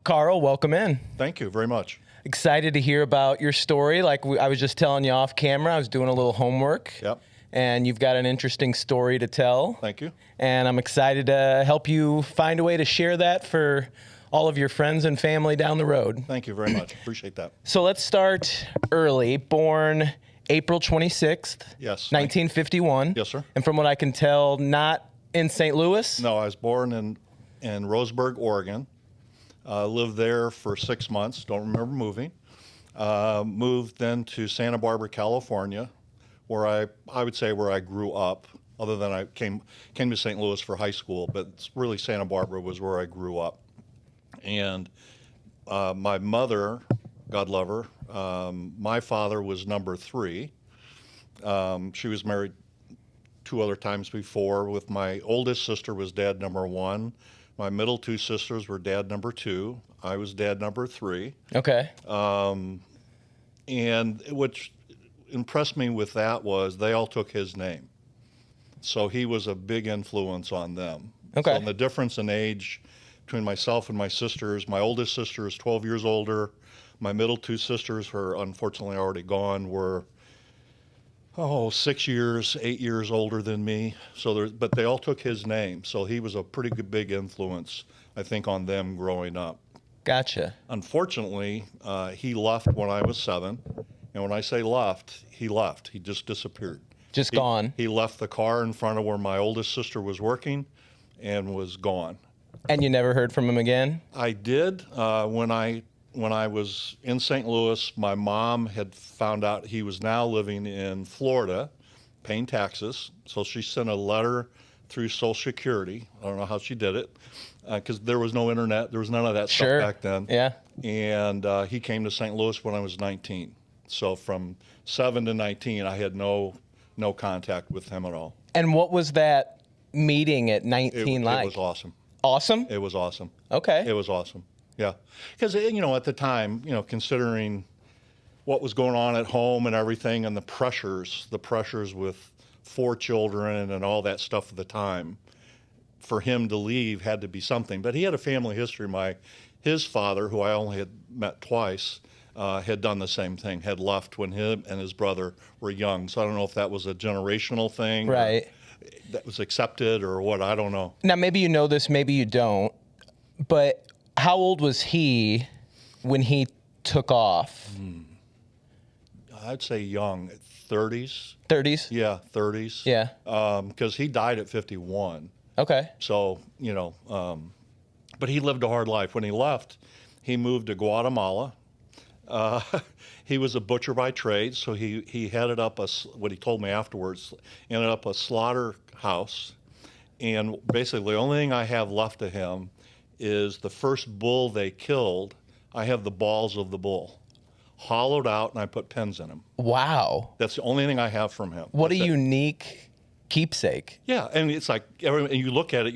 Carl, welcome in. Thank you very much. Excited to hear about your story. I was just telling you off camera, I was doing a little homework. Yep. And you've got an interesting story to tell. Thank you. And I'm excited to help you find a way to share that for all of your friends and family down the road. Thank you very much. Appreciate that. So let's start early. Born April 26th, Yes. 1951. Yes, sir. And from what I can tell, not in St. Louis? No, I was born in Roseburg, Oregon. Lived there for 6 months. Don't remember moving. Moved then to Santa Barbara, California, where I would say where I grew up. Other than I came to St. Louis for high school, but it's really Santa Barbara was where I grew up. And my mother, God love her, my father was number 3. She was married 2 other times before. With my oldest sister was dad number 1. My middle 2 sisters were dad number 2. I was dad number 3. Okay. And which impressed me with that was they all took his name. So he was a big influence on them. Okay. So the difference in age between myself and my sisters, my oldest sister is 12 years older. My middle 2 sisters, who are unfortunately already gone, were 6 years, 8 years older than me. But they all took his name. So he was a pretty good, big influence, I think, on them growing up. Gotcha. Unfortunately, he left when I was 7. And when I say left. He just disappeared. Just gone. He left the car in front of where my oldest sister was working and was gone. And you never heard from him again? I did. When I was in St. Louis, my mom had found out he was now living in Florida, paying taxes. So she sent a letter through Social Security. I don't know how she did it, because there was no internet. There was none of that stuff back then. Yeah. And he came to St. Louis when I was 19. So from 7 to 19, I had no contact with him at all. And what was that meeting at 19 like? It was awesome. Awesome? It was awesome. Okay. It was awesome. Yeah. Because, at the time, considering what was going on at home and everything and the pressures with 4 children and all that stuff at the time, for him to leave had to be something. But he had a family history. His father, who I only had met twice, had done the same thing, had left when him and his brother were young. So I don't know if that was a generational thing. Right. That was accepted or what, I don't know. Now, maybe you know this, maybe you don't, but how old was he when he took off? I'd say young, 30s. 30s? Yeah, 30s. Yeah. Because he died at 51. Okay. So, but he lived a hard life. When he left, he moved to Guatemala. He was a butcher by trade, so he headed up what he told me afterwards, ended up a slaughterhouse. And basically the only thing I have left of him is the first bull they killed. I have the balls of the bull hollowed out, and I put pins in him. Wow. That's the only thing I have from him. What a unique keepsake. Yeah, and it's like, and you look at it,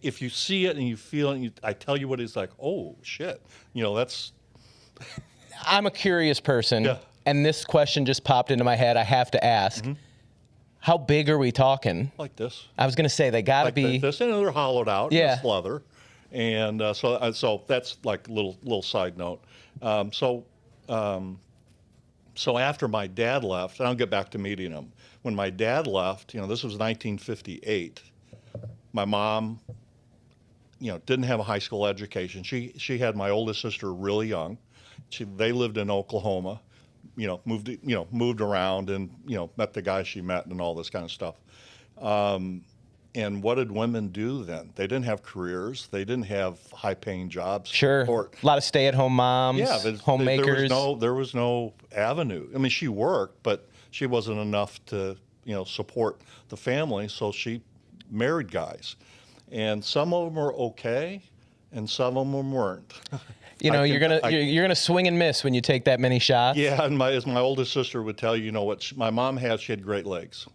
if you see it and you feel it, I tell you what it's like, oh, shit. That's... I'm a curious person, yeah. And this question just popped into my head. I have to ask. Mm-hmm. How big are we talking? Like this. I was going to say, they got to be... this, and they're hollowed out. Yeah. It's leather. And so that's like a little side note. So after my dad left, and I'll get back to meeting him. When my dad left, this was 1958. My mom, didn't have a high school education. She had my oldest sister really young. They lived in Oklahoma, moved around and, met the guy she met and all this kind of stuff. And what did women do then? They didn't have careers. They didn't have high-paying jobs. Sure. A lot of stay-at-home moms, homemakers. There was no avenue. I mean, she worked, but she wasn't enough to, support the family. So she married guys, and some of them were okay, and some of them weren't. You're gonna swing and miss when you take that many shots. Yeah, and as my oldest sister would tell you, what my mom had, she had great legs.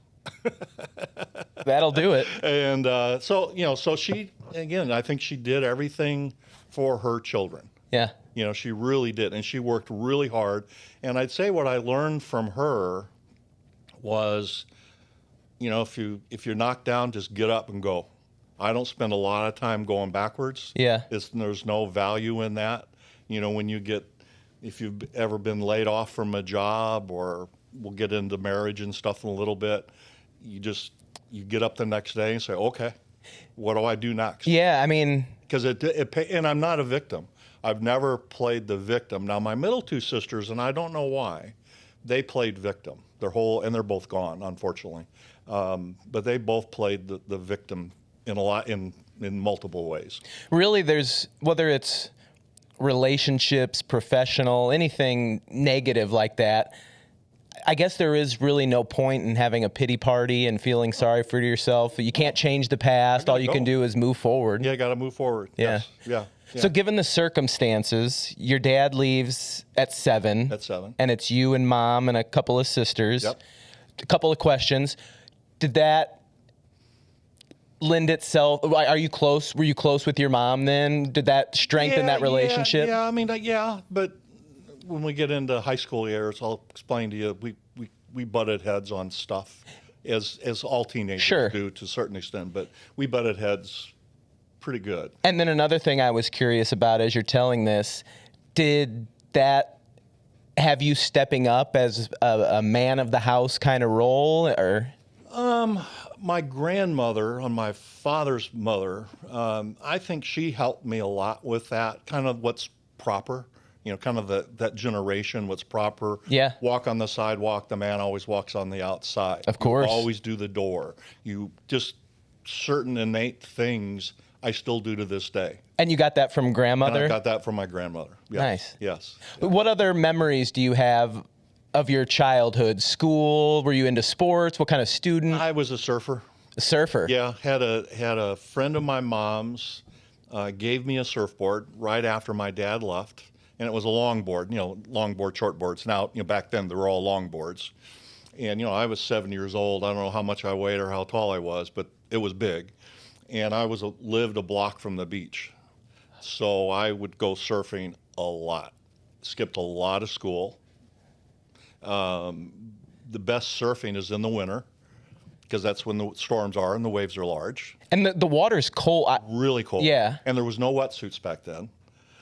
That'll do it. And so she, again, I think she did everything for her children. Yeah. She really did, and she worked really hard. And I'd say what I learned from her was, if you're knocked down, just get up and go. I don't spend a lot of time going backwards. Yeah. There's no value in that. You know, if you've ever been laid off from a job, or we'll get into marriage and stuff in a little bit, you get up the next day and say, okay, what do I do next? Yeah, I mean, because and I'm not a victim. I've never played the victim. Now, my middle two sisters, and I don't know why, they played victim. And they're both gone, unfortunately. But they both played the victim in multiple ways. really, there's, whether it's relationships, professional, anything negative like that, I guess there is really no point in having a pity party and feeling sorry for yourself. You can't change the past. All you can do is move forward. Yeah, got to move forward. Yeah. Yes. Yeah. So given the circumstances, your dad leaves at 7. At 7. And it's you and mom and a couple of sisters. Yep. A couple of questions. Did that lend itself? Are you close? Were you close with your mom then? Did that strengthen that relationship? Yeah, I mean, but when we get into high school years, I'll explain to you, we butted heads on stuff, as all teenagers do to a certain extent, but we butted heads pretty good. And then another thing I was curious about as you're telling this, did that have you stepping up as a man of the house kind of role, or? My grandmother, on my father's mother, I think she helped me a lot with that, kind of what's proper, kind of that generation, what's proper. Yeah. Walk on the sidewalk, the man always walks on the outside. Of course. You always do the door. You just, certain innate things I still do to this day. And you got that from grandmother? And I got that from my grandmother. Yes. Nice. Yes. What other memories do you have of your childhood? School? Were you into sports? What kind of student? I was a surfer. A surfer? Yeah, had a friend of my mom's gave me a surfboard right after my dad left, and it was a longboard. Longboard, shortboards. Now, back then they were all longboards, and I was 7 years old. I don't know how much I weighed or how tall I was, but it was big, and I lived a block from the beach, so I would go surfing a lot. Skipped a lot of school. The best surfing is in the winter, because that's when the storms are and the waves are large. And the water's cold. Really cold. Yeah. And there was no wetsuits back then.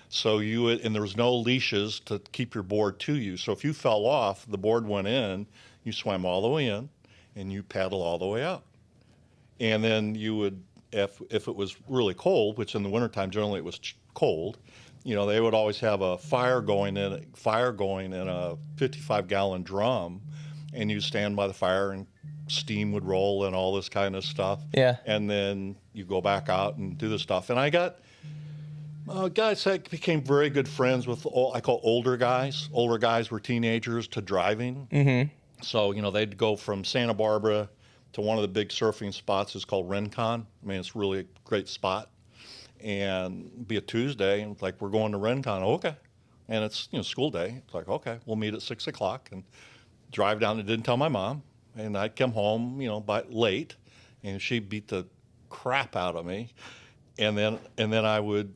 So and there was no leashes to keep your board to you. So if you fell off, the board went in, you swam all the way in, and you paddle all the way out. And then you would, if it was really cold, which in the wintertime generally it was cold, they would always have a fire going in a 55-gallon drum, and you stand by the fire and steam would roll and all this kind of stuff. Yeah. And then you go back out and do the stuff. And I got guys that became very good friends with, I call older guys. Older guys were teenagers to driving. Mm-hmm. So, they'd go from Santa Barbara to one of the big surfing spots. It's called Rincon. I mean, it's really a great spot. And it'd be a Tuesday, and we're going to Rincon. Okay. And it's, school day. It's like, okay, we'll meet at 6 o'clock and drive down. I didn't tell my mom. And I'd come home, by late, and she beat the crap out of me. And then I would,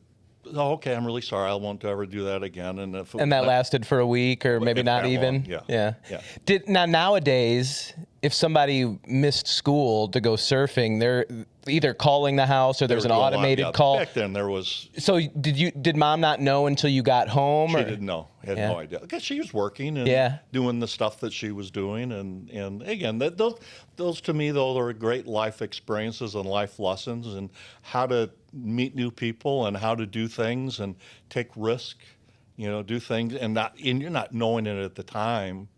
okay, I'm really sorry. I won't ever do that again. And that lasted for a week, or maybe not even. Long, yeah. Nowadays, if somebody missed school to go surfing, they're either calling the house or there's an automated call. Back then there was. So did mom not know until you got home? She didn't know. Had no idea. Because she was working and doing the stuff that she was doing. And again, those to me, though, are great life experiences and life lessons, and how to meet new people and how to do things and take risk, do things, and you're not knowing it at the time.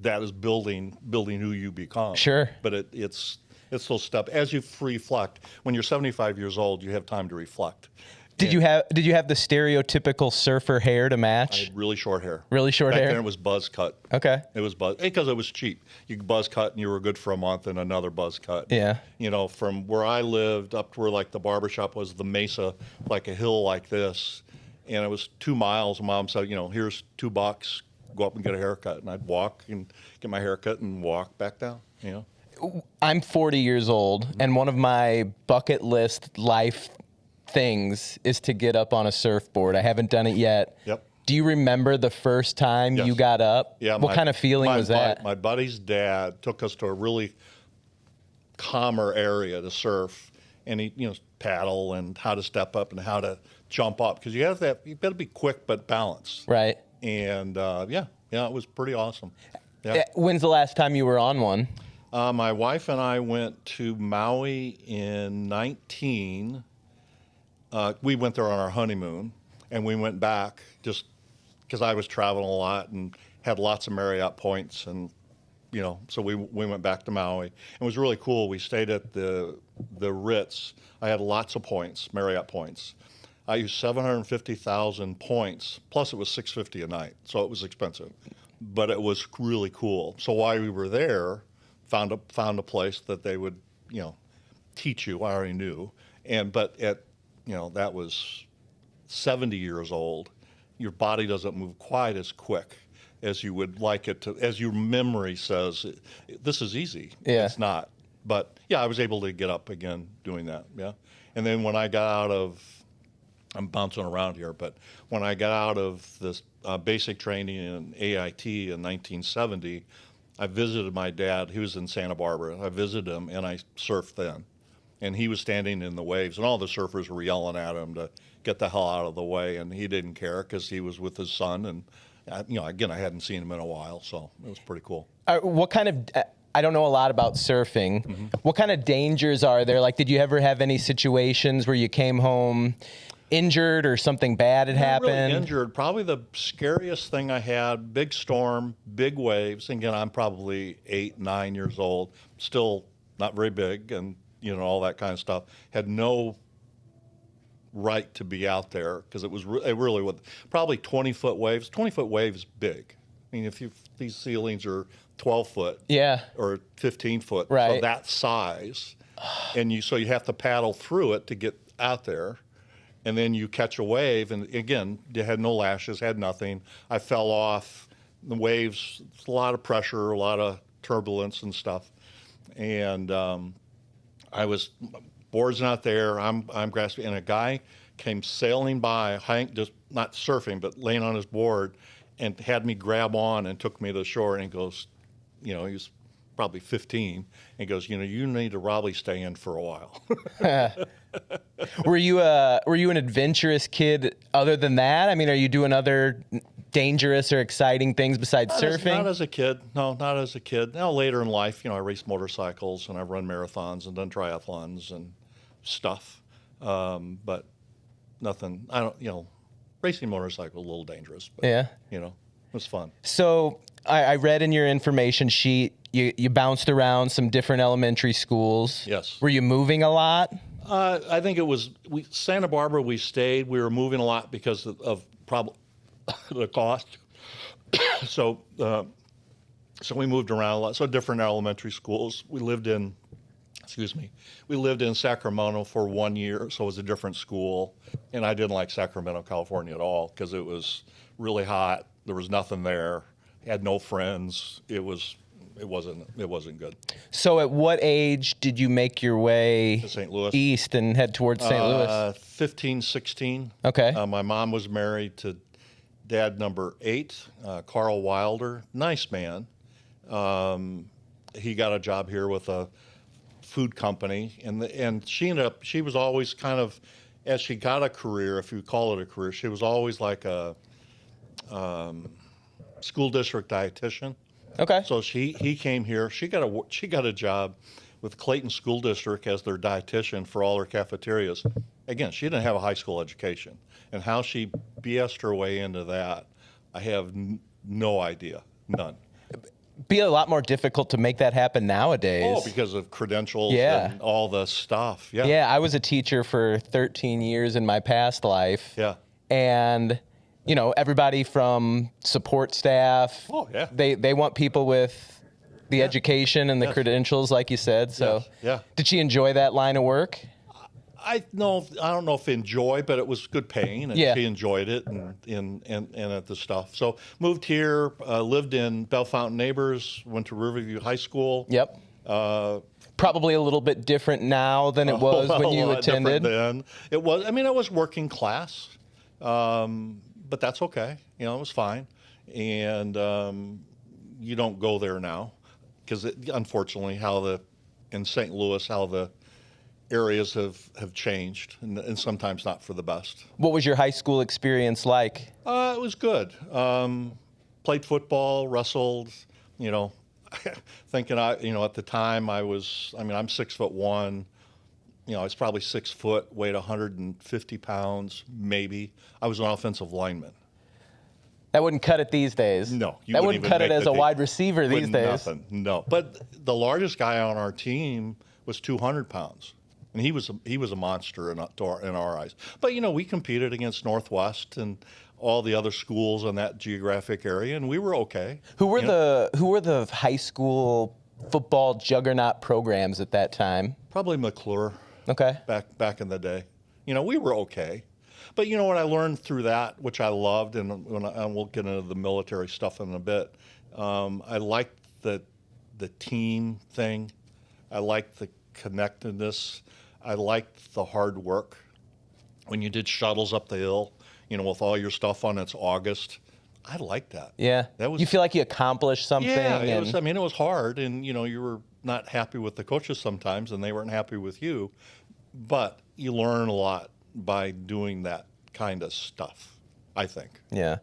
That is building who you become. Sure. But it's those stuff. As you reflect, when you're 75 years old, you have time to reflect. Did you have the stereotypical surfer hair to match? I had really short hair. Really short hair? Back then it was buzz cut. Okay. It was buzz, because it was cheap. You could buzz cut and you were good for a month, and another buzz cut. Yeah. From where I lived up to where the barbershop was, the mesa, like a hill like this, and it was 2 miles. Mom said, here's $2. Go up and get a haircut. And I'd walk and get my haircut and walk back down, I'm 40 years old, and one of my bucket list life things is to get up on a surfboard. I haven't done it yet. Yep. Do you remember the first time you got up? Yeah. What kind of feeling was that? My buddy's dad took us to a really calmer area to surf, and paddle and how to step up and how to jump up, because you better be quick but balanced. Right. And it was pretty awesome. Yeah. When's the last time you were on one? My wife and I went to Maui in 19. We went there on our honeymoon, and we went back just because I was traveling a lot and had lots of Marriott points, and so we went back to Maui. It was really cool. We stayed at the Ritz. I had lots of points, Marriott points. I used 750,000 points, plus it was $650 a night, so it was expensive, but it was really cool. So while we were there, found a place that they would teach you. I already knew, but at that was 70 years old. Your body doesn't move quite as quick as you would like it to, as your memory says. This is easy. Yeah. It's not. But yeah, I was able to get up again doing that. Yeah. And then when I got out of, I'm bouncing around here, but when I got out of this basic training in AIT in 1970, I visited my dad. He was in Santa Barbara. I visited him, and I surfed then. And he was standing in the waves, and all the surfers were yelling at him to get the hell out of the way, and he didn't care because he was with his son. And again, I hadn't seen him in a while, so it was pretty cool. What kind of, I don't know a lot about surfing. Mm-hmm. What kind of dangers are there? Like, did you ever have any situations where you came home injured or something bad had happened? Really injured. Probably the scariest thing I had, big storm, big waves. And again, I'm probably 8, 9 years old, still not very big, and all that kind of stuff. Had no right to be out there because it really was probably 20-foot waves. 20-foot waves big. I mean, these ceilings are 12 foot, or 15 foot, right? So that size, and so you have to paddle through it to get out there, and then you catch a wave, and again, you had no lashes, had nothing. I fell off the waves. It's a lot of pressure, a lot of turbulence and stuff, and board's not there. I'm grasping, and a guy came sailing by, just not surfing, but laying on his board, and had me grab on and took me to the shore. And he goes, he was probably 15. And he goes, you need to probably stay in for a while. Were you an adventurous kid other than that? I mean, are you doing other dangerous or exciting things besides surfing? Not as a kid. No, not as a kid. Now later in life, I raced motorcycles and I've run marathons and done triathlons and stuff. But nothing, racing motorcycle, a little dangerous. But, it was fun. So I read in your information sheet, you bounced around some different elementary schools. Yes. Were you moving a lot? I think it was Santa Barbara. We stayed. We were moving a lot because of probably the cost. So we moved around a lot. So different elementary schools. We lived in Sacramento for 1 year, so it was a different school. And I didn't like Sacramento, California at all because it was really hot. There was nothing there. Had no friends. It wasn't good. So at what age did you make your way to St. Louis, east and head towards St. Louis? 15, 16. Okay. My mom was married to dad number 8, Carl Wilder. Nice man. He got a job here with a food company, and she was always kind of, as she got a career, if you call it a career, she was always like a school district dietitian. Okay. So he came here. She got a job with Clayton School District as their dietitian for all their cafeterias. Again, she didn't have a high school education, and how she BS'd her way into that, I have no idea, none. Be a lot more difficult to make that happen nowadays. Oh, because of credentials and all the stuff. Yeah. Yeah, I was a teacher for 13 years in my past life. Yeah. And everybody from support staff. Oh, yeah. They want people with the education and the credentials, like you said. So, yeah. Did she enjoy that line of work? I don't know if enjoy, but it was good paying, and she enjoyed it and at the stuff. So moved here, lived in Bellefontaine Neighbors, went to Riverview High School. Yep. Probably a little bit different now than it was when you attended. Then it was working class. But that's okay. It was fine. And you don't go there now because, unfortunately, in St. Louis, how the areas have changed, and sometimes not for the best. What was your high school experience like? It was good. Played football, wrestled, you know, thinking at the time I'm 6'1", I was probably 6 foot, weighed 150 pounds, maybe. I was an offensive lineman. That wouldn't cut it these days. No. That wouldn't cut it as a wide receiver these days. Nothing, no. But the largest guy on our team was 200 pounds. And he was a monster in our eyes. But, we competed against Northwest and all the other schools in that geographic area, and we were okay. Who were the high school football juggernaut programs at that time? Probably McClure. Okay. Back in the day. We were okay. But what I learned through that, which I loved, and we'll get into the military stuff in a bit, I liked the team thing. I liked the connectedness. I liked the hard work. When you did shuttles up the hill, with all your stuff on, it's August. I liked that. Yeah. You feel like you accomplished something. Yeah, it was hard, and you were not happy with the coaches sometimes, and they weren't happy with you. But you learn a lot by doing that kind of stuff, I think. Yeah.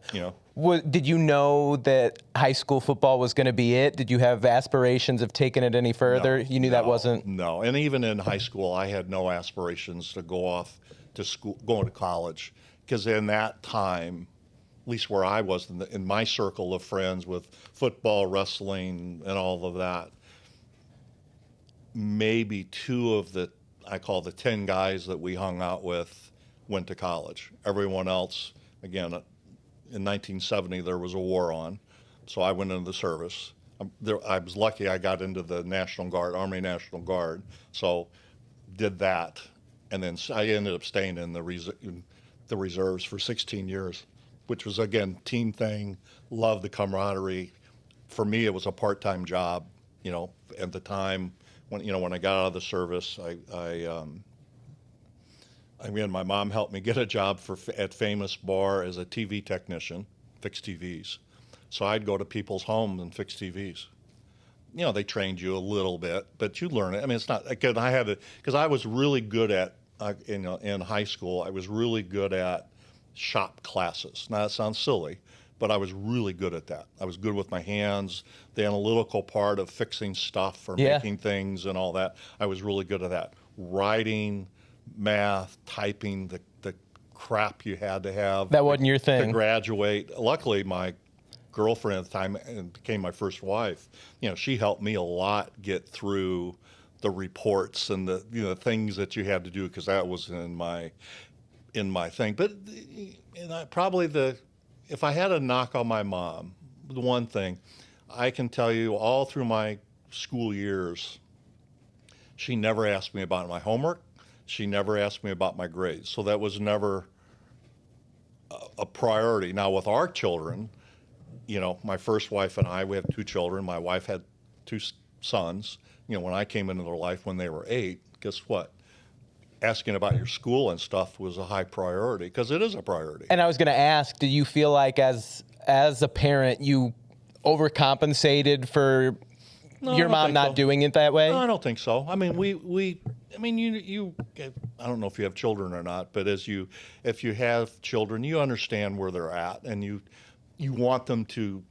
Did you know that high school football was going to be it? Did you have aspirations of taking it any further? You knew that wasn't? No. And even in high school, I had no aspirations to go off to school, going to college, because in that time, at least where I was in my circle of friends with football, wrestling, and all of that, maybe 2 of the, I call the 10 guys that we hung out with, went to college. Everyone else, again, in 1970, there was a war on, so I went into the service. I was lucky I got into the National Guard, Army National Guard, so did that, and then I ended up staying in the reserves for 16 years, which was, again, team thing, loved the camaraderie. For me, it was a part-time job, at the time. When I got out of the service, my mom helped me get a job at Famous Bar as a TV technician, fix TVs. So I'd go to people's homes and fix TVs. They trained you a little bit, but you learn it. It's not, again, because I was really good at, in high school, I was really good at shop classes. Now, that sounds silly, but I was really good at that. I was good with my hands, the analytical part of fixing stuff or making things and all that. I was really good at that. Writing, math, typing, the crap you had to have. That wasn't your thing. To graduate. Luckily, my girlfriend at the time, and became my first wife, she helped me a lot get through the reports and the things that you had to do, because that was in my thing. But if I had a knock on my mom, the one thing I can tell you, all through my school years, she never asked me about my homework. She never asked me about my grades. So that was never a priority. Now, with our children, my first wife and I, we have 2 children. My wife had 2 sons. When I came into their life when they were 8, guess what? Asking about your school and stuff was a high priority, because it is a priority. And I was going to ask, do you feel like as a parent you overcompensated for your mom not doing it that way? No, I don't think so. I don't know if you have children or not, but if you have children, you understand where they're at, and you want them to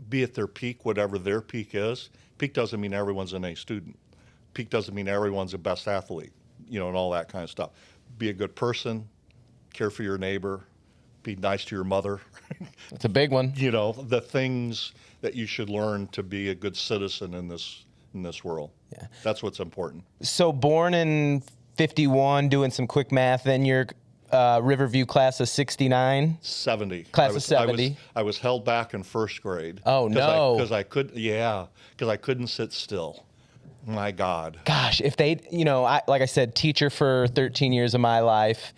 be at their peak, whatever their peak is. Peak doesn't mean everyone's an A student. Peak doesn't mean everyone's the best athlete, and all that kind of stuff. Be a good person, care for your neighbor, be nice to your mother. It's a big one. The things that you should learn to be a good citizen in this world. Yeah. That's what's important. So born in 51, doing some quick math, then you're Riverview class of 69? 70. Class of 70. I was held back in first grade. Oh, no. Because I couldn't sit still. My God. Gosh, if they, like I said, teacher for 13 years of my life,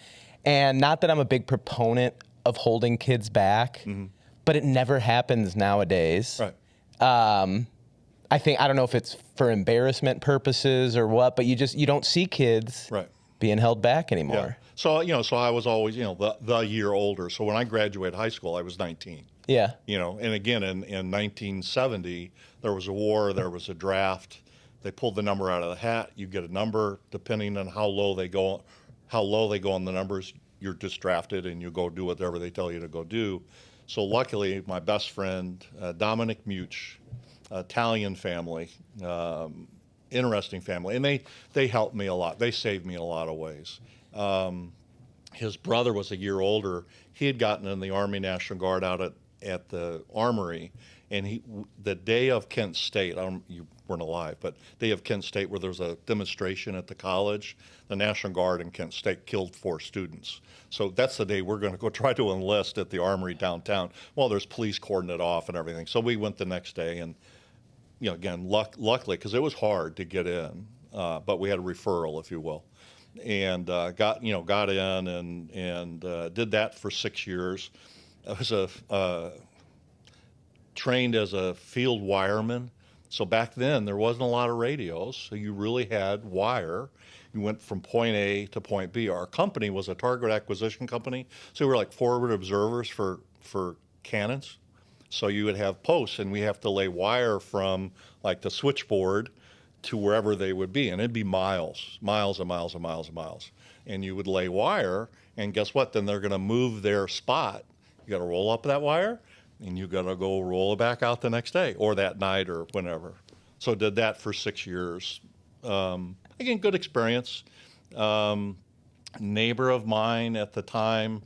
and not that I'm a big proponent of holding kids back, but it never happens nowadays. Right. I don't know if it's for embarrassment purposes or what, but you don't see kids being held back anymore. Yeah. So, so I was always, the year older. So when I graduated high school, I was 19. Yeah. And again, in 1970, there was a war, there was a draft. They pull the number out of the hat. You get a number. Depending on how low they go on the numbers, you're just drafted and you go do whatever they tell you to go do. So luckily, my best friend, Dominic Much, Italian family, interesting family, and they helped me a lot. They saved me in a lot of ways. His brother was a year older. He had gotten in the Army National Guard out at the Armory, and the day of Kent State, you weren't alive, but day of Kent State where there was a demonstration at the college, the National Guard in Kent State killed 4 students. So that's the day we're going to go try to enlist at the Armory downtown. Well, there's police cordoning it off and everything. So we went the next day, and again, luckily, because it was hard to get in, but we had a referral, if you will, and got in and did that for 6 years. I was trained as a field wireman. So back then there wasn't a lot of radios, so you really had wire. You went from point A to point B. Our company was a target acquisition company, so we were like forward observers for cannons. So you would have posts, and we have to lay wire from like the switchboard to wherever they would be, and it'd be miles and miles and miles and miles. And you would lay wire, and guess what? Then they're going to move their spot. You got to roll up that wire, and you got to go roll it back out the next day or that night or whenever. So did that for 6 years. Again, good experience. Neighbor of mine at the time,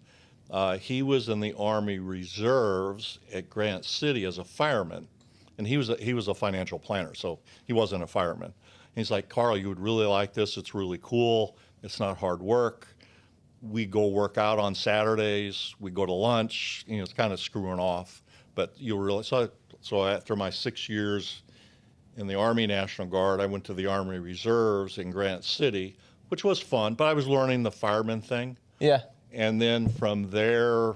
he was in the Army Reserves at Grant City as a fireman, and he was a financial planner, so he wasn't a fireman. And he's like, Carl, you would really like this. It's really cool. It's not hard work. We go work out on Saturdays. We go to lunch. It's kind of screwing off, but you really so after my 6 years in the Army National Guard, I went to the Army Reserves in Grant City, which was fun, but I was learning the fireman thing. Yeah. And then from there,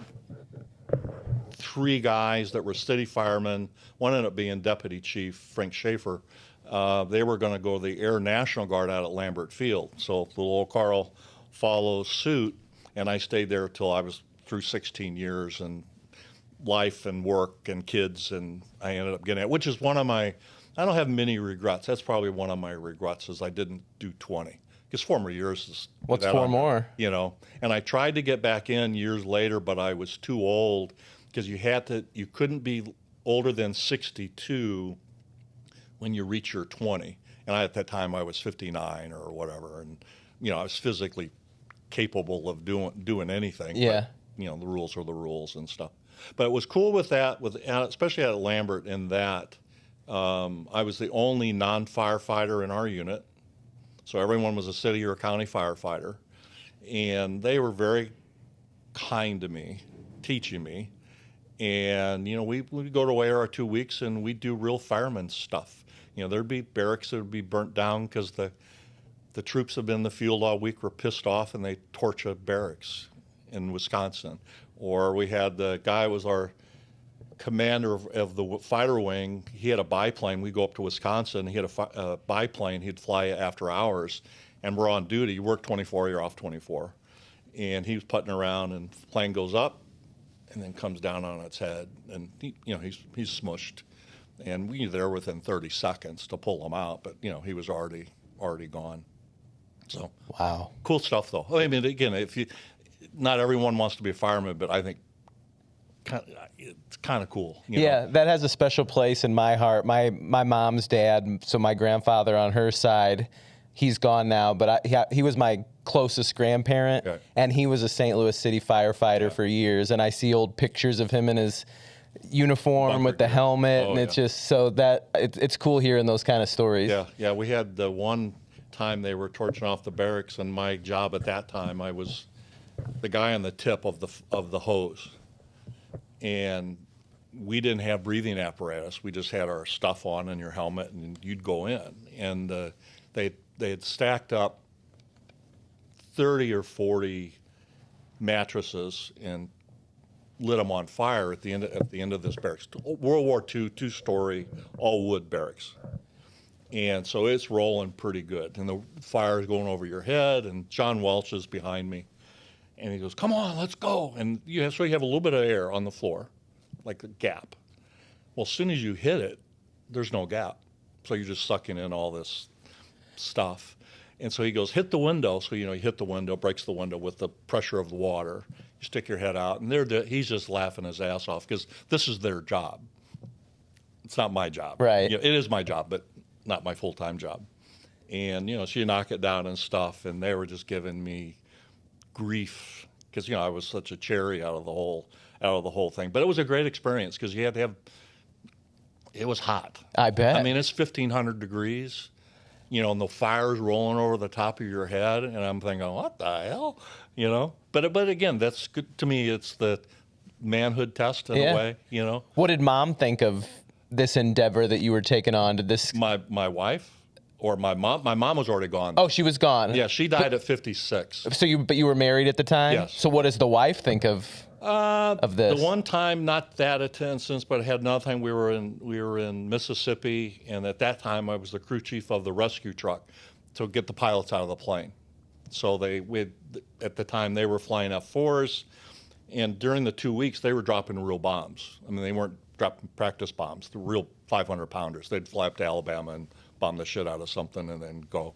3 guys that were city firemen, one ended up being Deputy Chief Frank Schaefer. They were going to go to the Air National Guard out at Lambert Field. So little old Carl follows suit, and I stayed there till I was through 16 years and life and work and kids, and I ended up getting it, which is one of my, I don't have many regrets. That's probably one of my regrets is I didn't do 20. Because 4 more years is... What's 4 more? And I tried to get back in years later, but I was too old because you couldn't be older than 62 when you reach your 20. And at that time I was 59 or whatever. And, I was physically capable of doing anything. Yeah. But, the rules are the rules and stuff. But it was cool with that, especially at Lambert, in that I was the only non-firefighter in our unit. So everyone was a city or a county firefighter. And they were very kind to me, teaching me. And, we'd go away our 2 weeks and we'd do real fireman stuff. There'd be barracks that would be burnt down because the troops had been in the field all week, were pissed off, and they torched a barracks in Wisconsin. Or we had the guy was our commander of the fighter wing. He had a biplane. We go up to Wisconsin. He had a biplane. He'd fly after hours, and we're on duty. You work 24, you're off 24. And he was putting around, and the plane goes up and then comes down on its head, and he's smushed. And we were there within 30 seconds to pull him out, but he was already gone. So wow, cool stuff though. I mean, again, not everyone wants to be a fireman, but I think it's kind of cool. Yeah, that has a special place in my heart. My mom's dad, so my grandfather on her side, he's gone now, but he was my closest grandparent, okay. And he was a St. Louis City firefighter for years. And I see old pictures of him in his uniform Bunker with the gear. helmet, and it's just so that it's cool hearing those kind of stories. Yeah. We had the one time they were torching off the barracks, and my job at that time, I was the guy on the tip of the hose, and we didn't have breathing apparatus. We just had our stuff on and your helmet, and you'd go in. And they had stacked up 30 or 40 mattresses and lit them on fire at the end of this barracks. World War II, 2-story, all wood barracks. And so it's rolling pretty good, and the fire is going over your head, and John Welch is behind me, and he goes, "Come on, let's go." And you have a little bit of air on the floor, like a gap. Well, as soon as you hit it, there's no gap. So you're just sucking in all this stuff. And so he goes, hit the window. So, you hit the window, breaks the window with the pressure of the water. You stick your head out, and he's just laughing his ass off because this is their job. It's not my job. Right. It is my job, but not my full-time job. And, so you knock it down and stuff, and they were just giving me grief because, I was such a cherry out of the whole thing. But it was a great experience because you had to have, it was hot. I bet. I mean, it's 1,500 degrees, and the fire's rolling over the top of your head, and I'm thinking, what the hell, But again, that's good to me. It's the manhood test in a way, What did Mom think of this endeavor that you were taking on? Did this My wife or my mom? My mom was already gone. Oh, she was gone. Yeah, she died at 56. So you were married at the time? Yes. So what does the wife think of this? The one time, not that instance, but I had another time. We were in Mississippi, and at that time I was the crew chief of the rescue truck to get the pilots out of the plane. So at the time they were flying F-4s, and during the 2 weeks they were dropping real bombs. I mean, they weren't dropping practice bombs, the real 500-pounders. They'd fly up to Alabama and bomb the shit out of something and then go.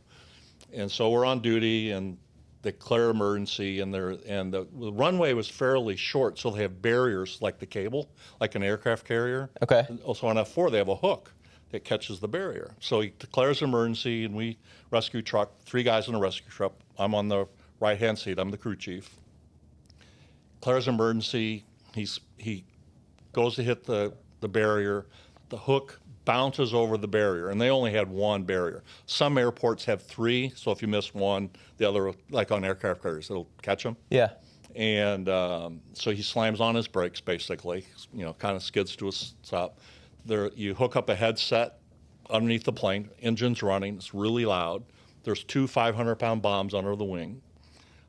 And so we're on duty and declare emergency, and the runway was fairly short, so they have barriers like the cable, like an aircraft carrier. Okay. Also on F4 they have a hook that catches the barrier. So he declares emergency, and we rescue truck, 3 guys in a rescue truck. I'm on the right-hand seat. I'm the crew chief. Declares emergency. He goes to hit the barrier. The hook bounces over the barrier, and they only had 1 barrier. Some airports have 3, so if you miss one, the other, like on aircraft carriers, it'll catch them. Yeah. And so he slams on his brakes, basically, kind of skids to a stop. You hook up a headset underneath the plane, engine's running, it's really loud. There's 2 500-pound bombs under the wing.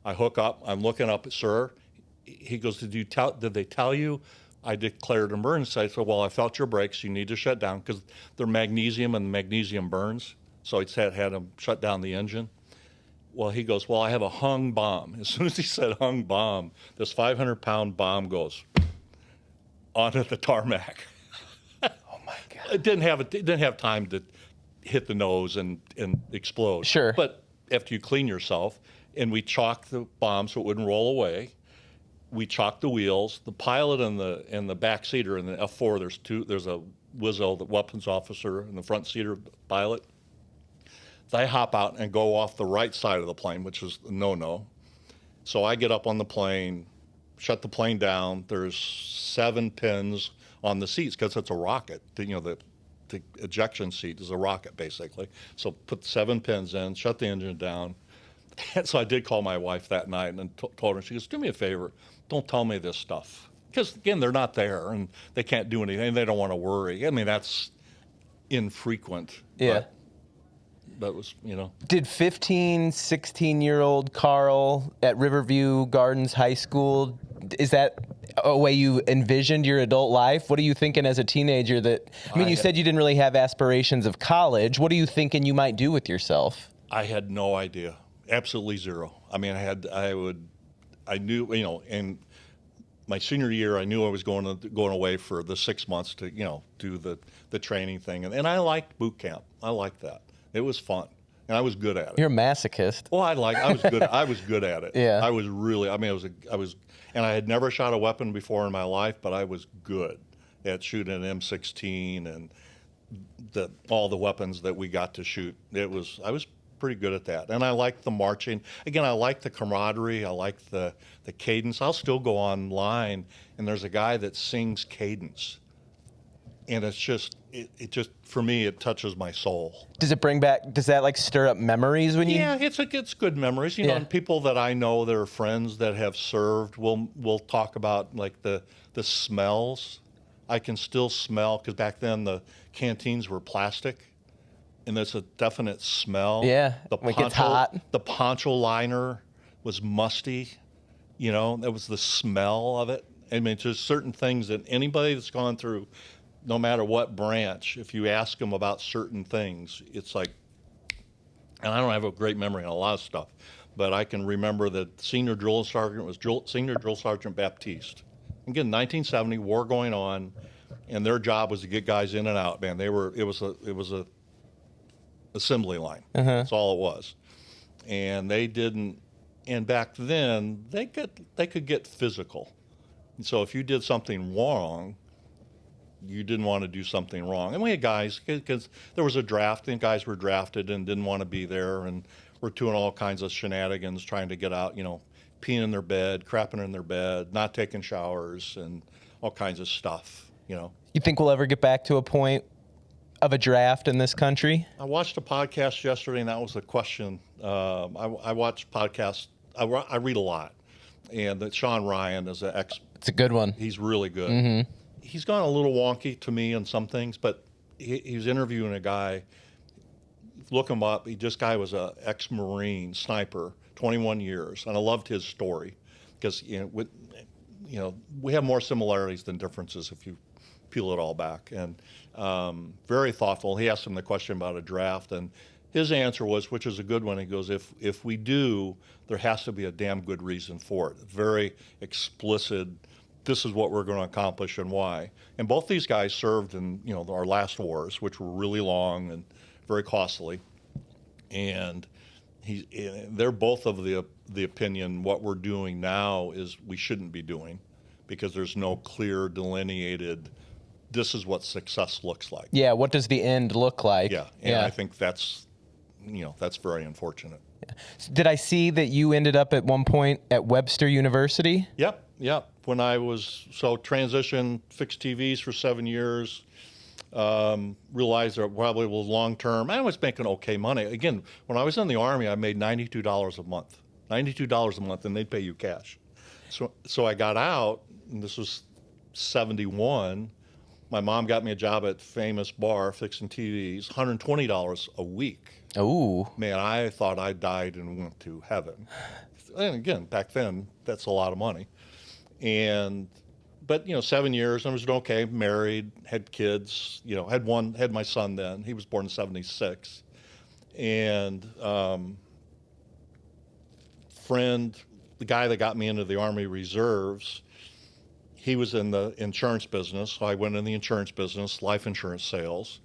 I hook up, I'm looking up, sir. He goes, did they tell you I declared emergency? I said, well, I felt your brakes, you need to shut down, because they're magnesium and magnesium burns. So he had him shut down the engine. Well, he goes, well, I have a hung bomb. As soon as he said hung bomb, this 500-pound bomb goes onto the tarmac. Oh my God. It didn't have time to hit the nose and explode. Sure. But after you clean yourself, and we chalked the bomb so it wouldn't roll away. We chalked the wheels. The pilot and the back seater in the F4, there's a WISO, the weapons officer, and the front seater pilot. They hop out and go off the right side of the plane, which is a no-no. So I get up on the plane, shut the plane down. There's 7 pins on the seats because it's a rocket. The ejection seat is a rocket, basically. So put 7 pins in, shut the engine down. And so I did call my wife that night and told her, she goes, do me a favor, don't tell me this stuff. Because, again, they're not there and they can't do anything. They don't want to worry. I mean, that's infrequent. Yeah. But was, Did 15, 16-year-old Carl at Riverview Gardens High School, is that a way you envisioned your adult life? What are you thinking as a teenager you said you didn't really have aspirations of college. What are you thinking you might do with yourself? I had no idea. Absolutely zero. I mean, I knew, in my senior year, I knew I was going away for the 6 months to, do the training thing. And I liked boot camp. I liked that. It was fun. And I was good at it. You're a masochist. Well, I was good. I was good at it. Yeah. I was really, and I had never shot a weapon before in my life, but I was good at shooting an M16 and all the weapons that we got to shoot. I was pretty good at that. And I liked the marching. Again, I like the camaraderie. I like the cadence. I'll still go online, and there's a guy that sings cadence. And it's just, it just, for me, it touches my soul. Does that stir up memories when you? Yeah, it's good memories. And people that I know that are friends that have served will talk about like the smells. I can still smell, because back then the canteens were plastic. And there's a definite smell. Yeah, it gets hot. The poncho liner was musty. That was the smell of it. I mean, there's certain things that anybody that's gone through, no matter what branch, if you ask them about certain things, it's like, and I don't have a great memory on a lot of stuff, but I can remember that senior drill sergeant was Senior Drill Sergeant Baptiste. Again, 1970, war going on, and their job was to get guys in and out. Man, it was a assembly line. That's all it was. And they didn't. And back then, they could get physical. And so if you did something wrong, you didn't want to do something wrong. And we had guys, because there was a draft, and guys were drafted and didn't want to be there, and were doing all kinds of shenanigans, trying to get out, peeing in their bed, crapping in their bed, not taking showers, and all kinds of stuff, You think we'll ever get back to a point of a draft in this country? I watched a podcast yesterday, and that was the question. I watch podcasts. I read a lot, and that Sean Ryan is It's a good one. He's really good. He's gone a little wonky to me on some things, but he was interviewing a guy. Look him up. This guy was an ex-Marine sniper, 21 years, and I loved his story because we have more similarities than differences if you peel it all back. And very thoughtful. He asked him the question about a draft, and his answer was, which is a good one, he goes, if we do, there has to be a damn good reason for it. Very explicit, this is what we're going to accomplish and why. And both these guys served in our last wars, which were really long and very costly. And they're both of the opinion what we're doing now is we shouldn't be doing, because there's no clear delineated, this is what success looks like. Yeah, what does the end look like? Yeah, and I think that's very unfortunate. Did I see that you ended up at one point at Webster University? Yep. When I was transitioned, fixed TVs for 7 years, realized that probably was long term. I was making okay money. Again, when I was in the Army, I made $92 a month. $92 a month, and they'd pay you cash. So I got out, and this was 71. My mom got me a job at Famous Bar fixing TVs, $120 a week. Oh. Man, I thought I died and went to heaven. And again, back then, that's a lot of money. But 7 years, I was doing okay, married, had kids, had my son then. He was born in 76. And friend, the guy that got me into the Army Reserves, he was in the insurance business. So I went in the insurance business, life insurance sales.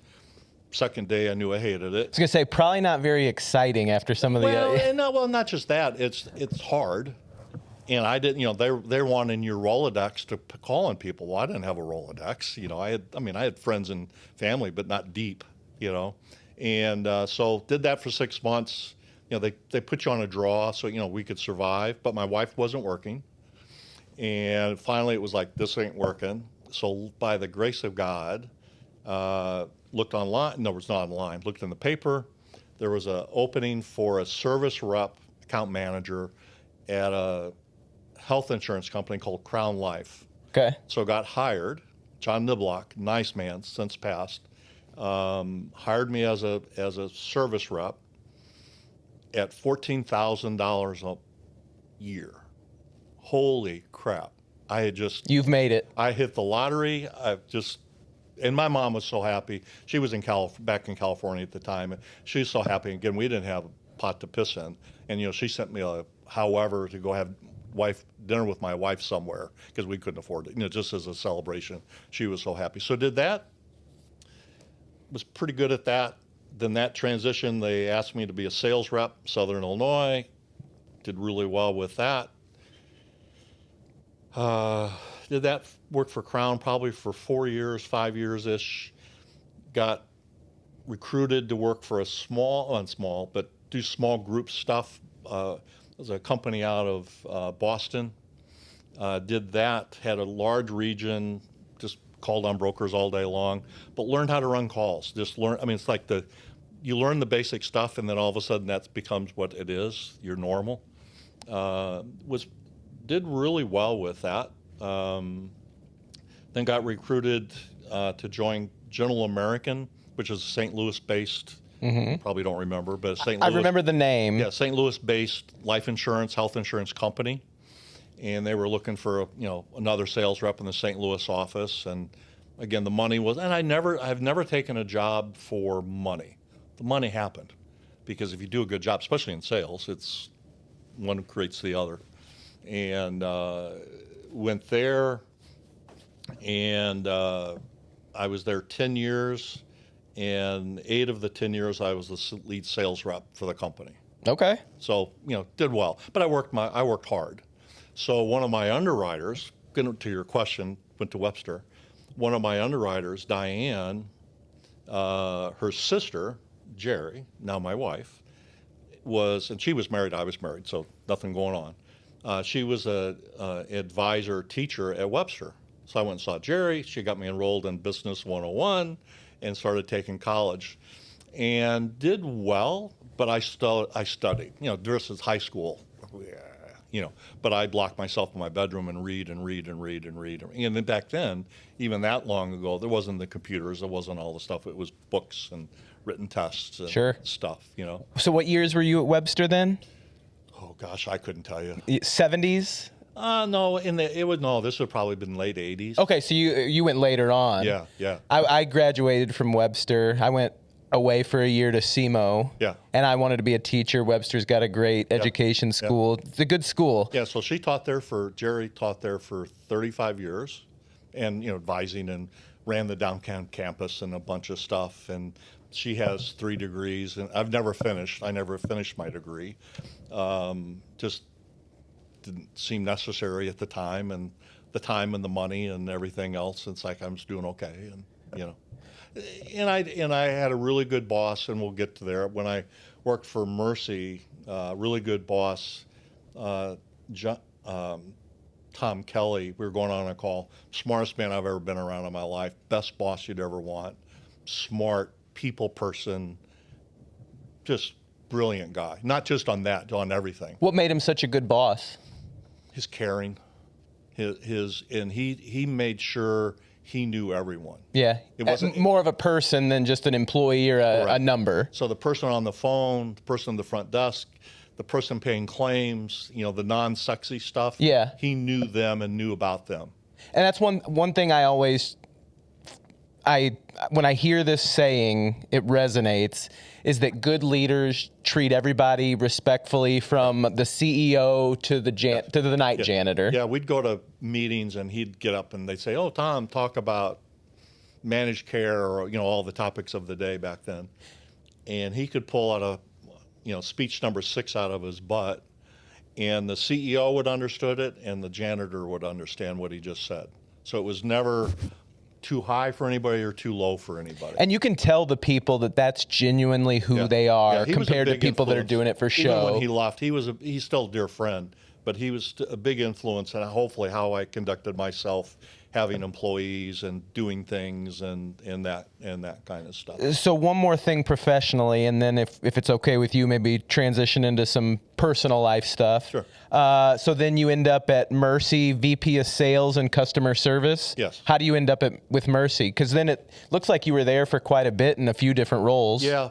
Second day, I knew I hated it. I was gonna say probably not very exciting after some of the. Well, not just that. It's hard, and I didn't. They're wanting your Rolodex to call on people. Well, I didn't have a Rolodex. I had friends and family, but not deep. And so did that for 6 months. They put you on a draw so we could survive. But my wife wasn't working. And finally, it was like, this ain't working. So by the grace of God, looked online. No, it was not online. Looked in the paper. There was an opening for a service rep, account manager, at a health insurance company called Crown Life. Okay. So got hired. John Niblock, nice man, since passed, hired me as a service rep at $14,000 a year. Holy crap. You've made it. I hit the lottery. And my mom was so happy. She was back in California at the time. And she was so happy. Again, we didn't have a pot to piss in. And, she sent me to go have dinner with my wife somewhere because we couldn't afford it, just as a celebration. She was so happy. So did that. Was pretty good at that. Then that transition, they asked me to be a sales rep, Southern Illinois. Did really well with that. Did that work for Crown probably for 4 years, 5 years-ish. Got recruited to work for do small group stuff. There's a company out of Boston. Did that, had a large region, just called on brokers all day long, but learned how to run calls. It's like you learn the basic stuff, and then all of a sudden that becomes what it is, your normal. Did really well with that. Then got recruited to join General American, which is a St. Louis-based, probably don't remember, but St. Louis. I remember the name. Yeah, St. Louis-based life insurance, health insurance company. And they were looking for another sales rep in the St. Louis office. And again, the money was, and I've never taken a job for money. The money happened. Because if you do a good job, especially in sales, it's one creates the other. And went there, and I was there 10 years, and 8 of the 10 years I was the lead sales rep for the company. Okay. So, did well. But I worked hard. So one of my underwriters, to your question, went to Webster. One of my underwriters, Diane, her sister, Jerry, now my wife, and she was married, I was married, so nothing going on. She was a advisor teacher at Webster. So I went and saw Jerry. She got me enrolled in Business 101 and started taking college and did well, but I studied. This is high school. But I'd lock myself in my bedroom and read and read and read and read. And then back then, even that long ago, there wasn't the computers, there wasn't all the stuff. It was books and written tests and stuff, So what years were you at Webster then? Oh gosh, I couldn't tell you. 70s? No, this would probably been late 80s. Okay, so you went later on. Yeah. I graduated from Webster. I went away for a year to SEMO. Yeah. And I wanted to be a teacher. Webster's got a great education school. Yeah. It's a good school. Yeah, so Jerry taught there for 35 years and, advising and ran the downtown campus and a bunch of stuff. And she has 3 degrees, and I've never finished. I never finished my degree. Just didn't seem necessary at the time, and the money and everything else. It's like I was doing okay, and And I had a really good boss, and we'll get to there. When I worked for Mercy, really good boss, Tom Kelly. We were going on a call. Smartest man I've ever been around in my life. Best boss you'd ever want. Smart, people person. Just brilliant guy. Not just on that, on everything. What made him such a good boss? His caring. And he made sure he knew everyone. Yeah, it wasn't more of a person than just an employee or a number. So the person on the phone, the person at the front desk, the person paying claims, the non-sexy stuff. Yeah, he knew them and knew about them. And that's one thing when I hear this saying, it resonates, is that good leaders treat everybody respectfully, from the CEO to the night janitor. Yeah, we'd go to meetings and he'd get up and they'd say, "Oh, Tom, talk about managed care," or all the topics of the day back then. And he could pull out speech number 6 out of his butt, and the CEO would understood it and the janitor would understand what he just said. So it was never too high for anybody or too low for anybody. And you can tell the people that that's genuinely who they are, compared to people that are doing it for show. Even when he left, he's still a dear friend, but he was a big influence in hopefully how I conducted myself, having employees and doing things and that kind of stuff. So one more thing professionally, and then if it's okay with you, maybe transition into some personal life stuff. Sure. So then you end up at Mercy, VP of Sales and Customer Service. Yes. How do you end up with Mercy? Because then it looks like you were there for quite a bit in a few different roles. Yeah.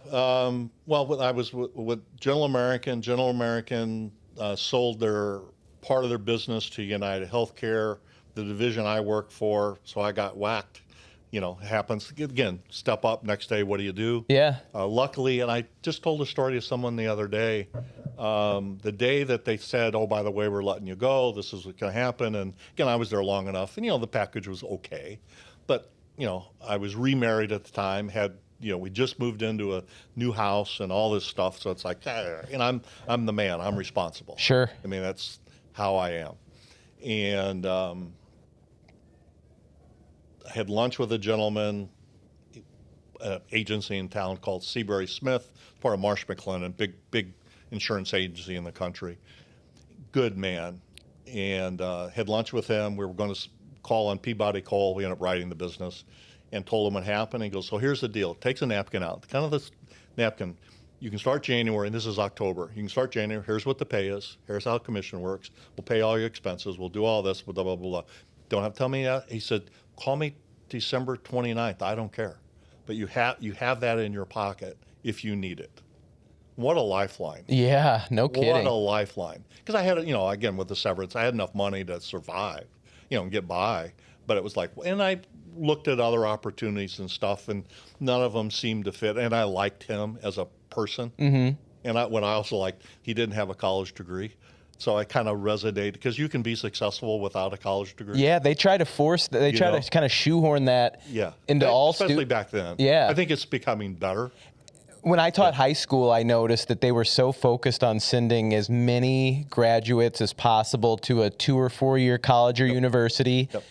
Well, I was with General American. General American sold part of their business to United Healthcare, the division I work for. So I got whacked. Happens again. Step up. Next day, what do you do? Yeah. Luckily, and I just told a story to someone the other day. The day that they said, "Oh, by the way, we're letting you go. This is what's going to happen." And again, I was there long enough, and the package was okay, but I was remarried at the time. We just moved into a new house and all this stuff. So it's like, and I'm the man. I'm responsible. Sure. I mean, that's how I am. And I had lunch with a gentleman, agency in town called Seabury Smith, part of Marsh McLennan, big insurance agency in the country. Good man. And had lunch with him. We were going to call on Peabody Coal. We ended up writing the business, and told him what happened. He goes, "So here's the deal." Takes a napkin out. Kind of this napkin. You can start January, and this is October. You can start January. Here's what the pay is. Here's how commission works. We'll pay all your expenses. We'll do all this. Blah, blah, blah, blah. Don't have to tell me that. He said, "Call me December 29th. I don't care. But you have that in your pocket if you need it." What a lifeline. Yeah, no kidding. What a lifeline. Because I had, again, with the severance, I had enough money to survive, and get by. But it was like, and I looked at other opportunities and stuff, and none of them seemed to fit. And I liked him as a person. Mm-hmm. And what I also liked, he didn't have a college degree. So I kind of resonated because you can be successful without a college degree. Yeah, they try to to kind of shoehorn that into all students. Especially back then. Yeah. I think it's becoming better. When I taught high school, I noticed that they were so focused on sending as many graduates as possible to a 2 or 4 year college or university. Yep.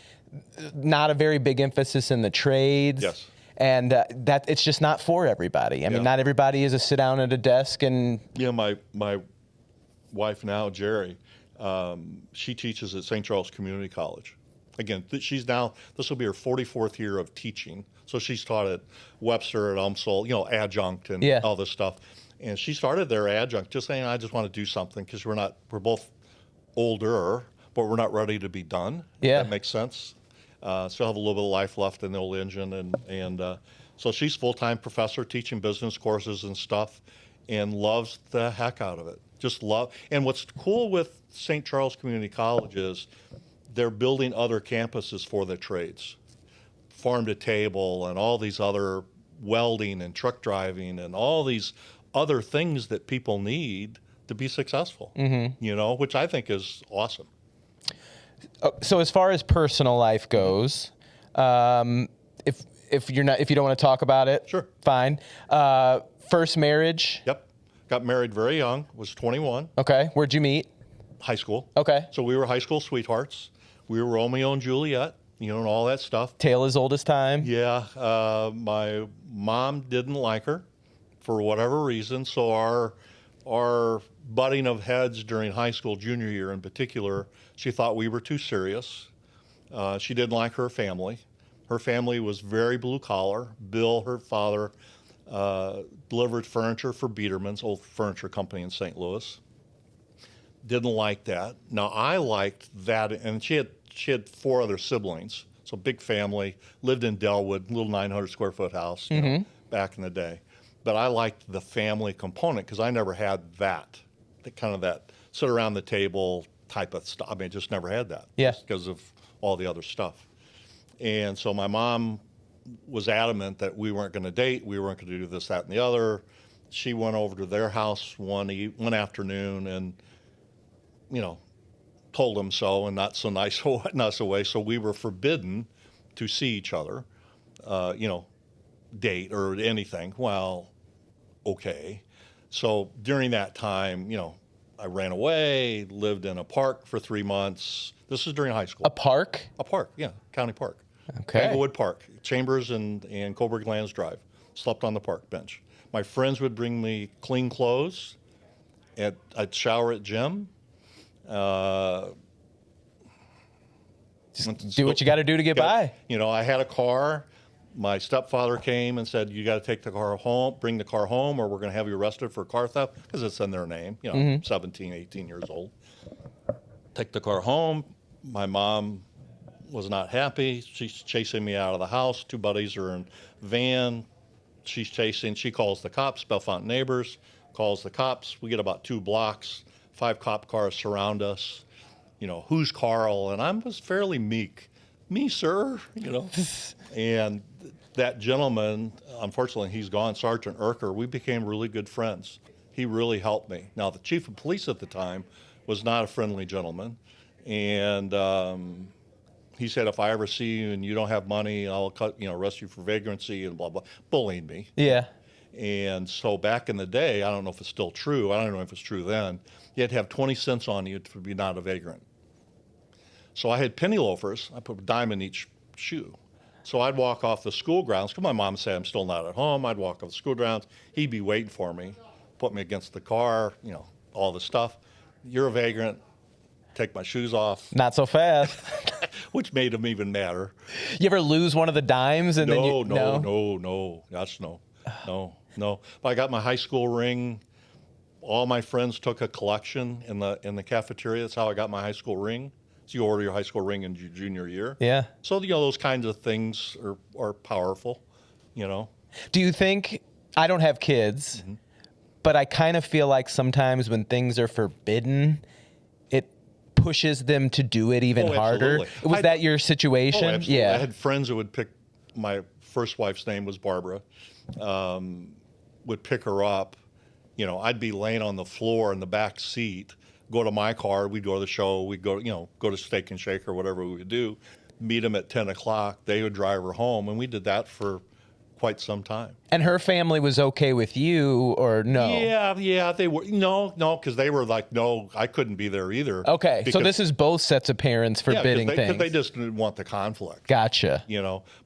Not a very big emphasis in the trades. Yes. And that it's just not for everybody. I mean, not everybody is a sit down at a desk and. Yeah, my wife now, Jerry, she teaches at St. Charles Community College. Again, this will be her 44th year of teaching. So she's taught at Webster, at UMSL, adjunct and all this stuff. And she started there adjunct, just saying, I just want to do something because we're both older, but we're not ready to be done. Yeah. That makes sense. Still have a little bit of life left in the old engine. And so she's full-time professor teaching business courses and stuff and loves the heck out of it. And what's cool with St. Charles Community College is they're building other campuses for the trades. Farm to table and all these other welding and truck driving and all these other things that people need to be successful, which I think is awesome. So as far as personal life goes, if you don't want to talk about it, sure, fine. First marriage. Yep. Got married very young, was 21. Okay. Where'd you meet? High school. Okay. So we were high school sweethearts. We were Romeo and Juliet, and all that stuff. Tale as old as time. Yeah. My mom didn't like her for whatever reason. So our butting of heads during high school, junior year in particular, she thought we were too serious. She didn't like her family. Her family was very blue collar. Bill, her father, delivered furniture for Biederman's, old furniture company in St. Louis. Didn't like that. Now, I liked that, and she had 4 other siblings, so big family, lived in Delwood, little 900 square foot house back in the day. But I liked the family component because I never had that sit around the table type of stuff. I mean, just never had that because of all the other stuff. And so my mom was adamant that we weren't going to date, we weren't going to do this, that, and the other. She went over to their house one afternoon and, told them so, and not so nice way. So we were forbidden to see each other, date or anything. Well, okay. So during that time, I ran away, lived in a park for 3 months. This is during high school. A park? A park, yeah, county park. Okay. Englewood Park, Chambers and Coburg Lands Drive. Slept on the park bench. My friends would bring me clean clothes. I'd shower at gym. Just do what you got to do to get by. I had a car. My stepfather came and said, you got to take the car home, bring the car home, or we're going to have you arrested for car theft, because it's in their name, 17, 18 years old. Take the car home. My mom was not happy. She's chasing me out of the house. 2 buddies are in van. She calls the cops. Bellefonte neighbors calls the cops. We get about 2 blocks. 5 cop cars surround us. Who's Carl? And I was fairly meek. Me, sir, And that gentleman, unfortunately, he's gone, Sergeant Erker, we became really good friends. He really helped me. Now, the chief of police at the time was not a friendly gentleman. And he said, if I ever see you and you don't have money, I'll arrest you for vagrancy and blah, blah, bullying me. Yeah. And so back in the day, I don't know if it's still true. I don't know if it's true then. You had to have 20 cents on you to be not a vagrant. So I had penny loafers. I put a dime in each shoe. So I'd walk off the school grounds, because my mom said I'm still not at home. I'd walk off the school grounds. He'd be waiting for me, put me against the car, all the stuff. You're a vagrant. Take my shoes off. Not so fast. Which made him even madder. You ever lose one of the dimes and then you... No. That's no. But I got my high school ring. All my friends took a collection in the cafeteria. That's how I got my high school ring. So you order your high school ring in your junior year. Yeah. So those kinds of things are powerful. Do you think, I don't have kids, but I kind of feel like sometimes when things are forbidden, it pushes them to do it even harder. Was that your situation? Oh, absolutely. Yeah. I had friends who would pick, my first wife's name was Barbara, would pick her up. I'd be laying on the floor in the back seat go to my car. We'd go to the show. We'd go, go to Steak and Shake or whatever we would do. Meet them at 10 o'clock. They would drive her home, and we did that for quite some time. And her family was okay with you, or no? Yeah, they were. No, because they were like, no, I couldn't be there either. Okay, so this is both sets of parents forbidding things. Because they just didn't want the conflict. Gotcha.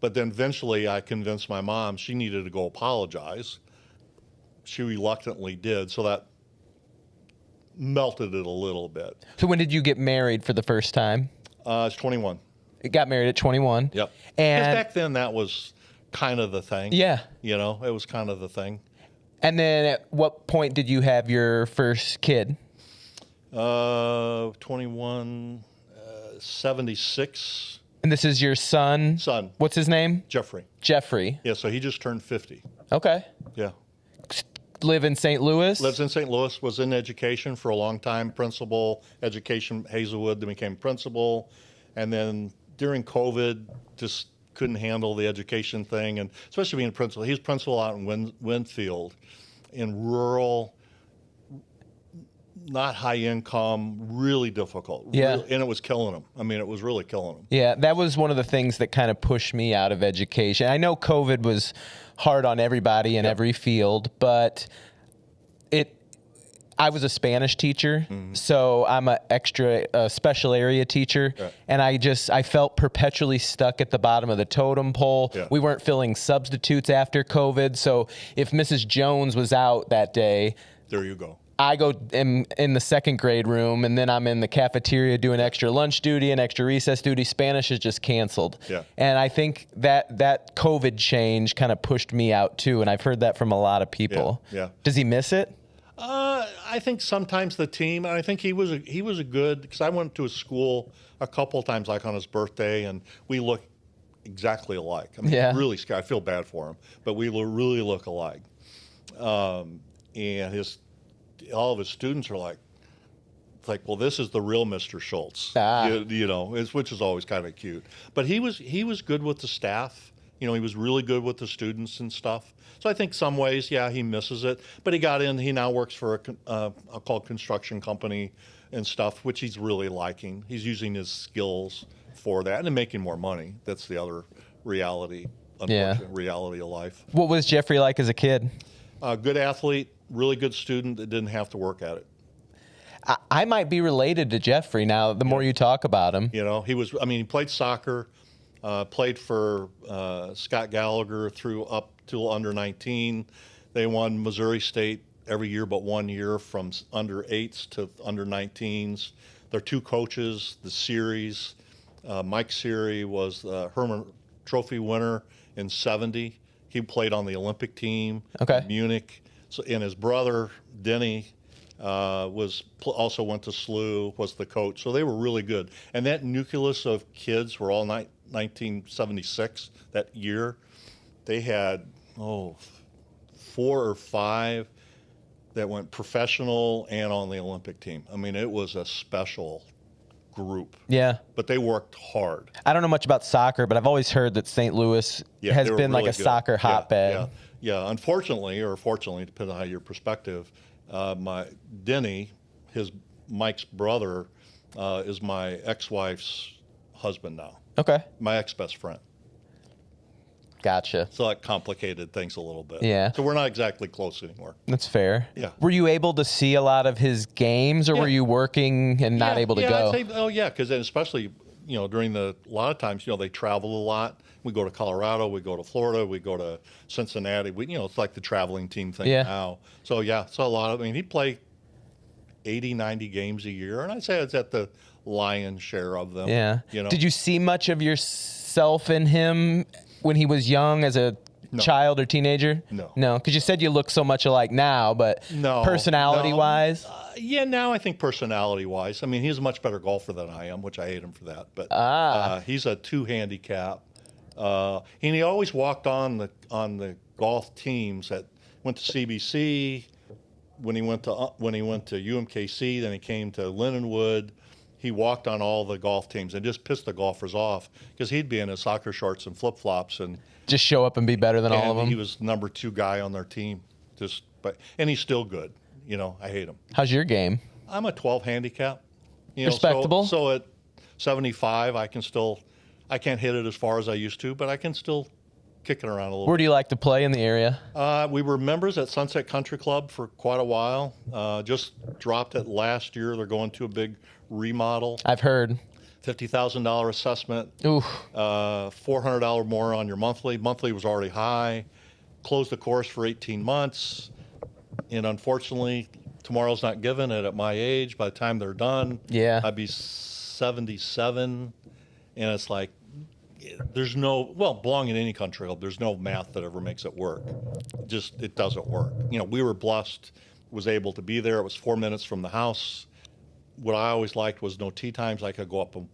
But then eventually I convinced my mom she needed to go apologize. She reluctantly did, so that melted it a little bit. So when did you get married for the first time? It's 21. You got married at 21? Yep. And because back then that was kind of the thing. Yeah. It was kind of the thing. And then at what point did you have your first kid? 21, 76. And this is your son? Son. What's his name? Jeffrey. Jeffrey. Yeah, so he just turned 50. Okay. Yeah. Live in St. Louis? Lives in St. Louis, was in education for a long time, principal, education, Hazelwood, then became principal. And then during COVID, just couldn't handle the education thing, and especially being a principal. He was principal out in Winfield, in rural, not high income, really difficult. Yeah. And it was killing him. I mean, it was really killing him. Yeah, that was one of the things that kind of pushed me out of education. I know COVID was hard on everybody in every field, but I was a Spanish teacher, so I'm a special area teacher, and I felt perpetually stuck at the bottom of the totem pole. Yeah. We weren't filling substitutes after COVID, so if Mrs. Jones was out that day, there you go. I go in the second grade room, and then I'm in the cafeteria doing extra lunch duty and extra recess duty. Spanish is just canceled. Yeah. And I think that COVID change kind of pushed me out too, and I've heard that from a lot of people. Yeah. Does he miss it? I think sometimes the team, and I think he was a good, because I went to his school a couple of times, like on his birthday, and we look exactly alike. I mean, really scary. I feel bad for him, but we really look alike. And all of his students are like, well, this is the real Mr. Schultz, which is always kind of cute. But he was good with the staff. He was really good with the students and stuff. So I think some ways, he misses it. But he got in. He now works for a construction company and stuff, which he's really liking. He's using his skills for that and making more money. That's the other reality, unfortunate reality of life. What was Jeffrey like as a kid? Good athlete, really good student that didn't have to work at it. I might be related to Jeffrey now, the more you talk about him. He played soccer, played for Scott Gallagher up till under 19. They won Missouri State every year but 1 year, from under 8s to under 19s. Their two coaches, the series, Mike Seary was the Hermann Trophy winner in 70. He played on the Olympic team in Munich. So, and his brother, Denny, also went to SLU, was the coach. So they were really good. And that nucleus of kids were all 1976, that year. They had, 4 or 5 that went professional and on the Olympic team. I mean, it was a special group. Yeah. But they worked hard. I don't know much about soccer, but I've always heard that St. Louis has been like a soccer hotbed. Yeah. Unfortunately, or fortunately, depending on your perspective, Denny, Mike's brother, is my ex-wife's husband now. Okay. My ex-best friend. Gotcha. So that complicated things a little bit. Yeah. So we're not exactly close anymore. That's fair. Yeah. Were you able to see a lot of his games, or were you working and not able to go? I'd say, because especially, during a lot of times, they travel a lot. We go to Colorado, we go to Florida, we go to Cincinnati. It's like the traveling team thing now. So, so a lot of, he'd play 80, 90 games a year, and I'd say it's at the lion's share of them. Yeah. Did you see much of yourself in him when he was young as a child or teenager? No, because you said you look so much alike now, but personality-wise? Now I think personality-wise. He's a much better golfer than I am, which I hate him for that. But he's a 2 handicap. And he always walked on the golf teams that went to CBC. When he went to UMKC, then he came to Lindenwood. He walked on all the golf teams and just pissed the golfers off, because he'd be in his soccer shorts and flip-flops and just show up and be better than all of them. He was number 2 guy on their team. And he's still good. I hate him. How's your game? I'm a 12 handicap. You know, Respectable. So at 75, I can't hit it as far as I used to, but I can still kick it around a little Where bit. do you like to play in the area? We were members at Sunset Country Club for quite a while. Just dropped it last year. They're going to a big remodel. I've heard. $50,000 assessment. Ooh. $400 more on your monthly. Monthly was already high. Closed the course for 18 months. And unfortunately, tomorrow's not given. And at my age, by the time they're done, Yeah. I'd be 77. And it's like, there's no, well, belonging in any country club, there's no math that ever makes it work. It doesn't work. You know, we were blessed, was able to be there. It was 4 minutes from the house. What I always liked was no tee times. I could go up and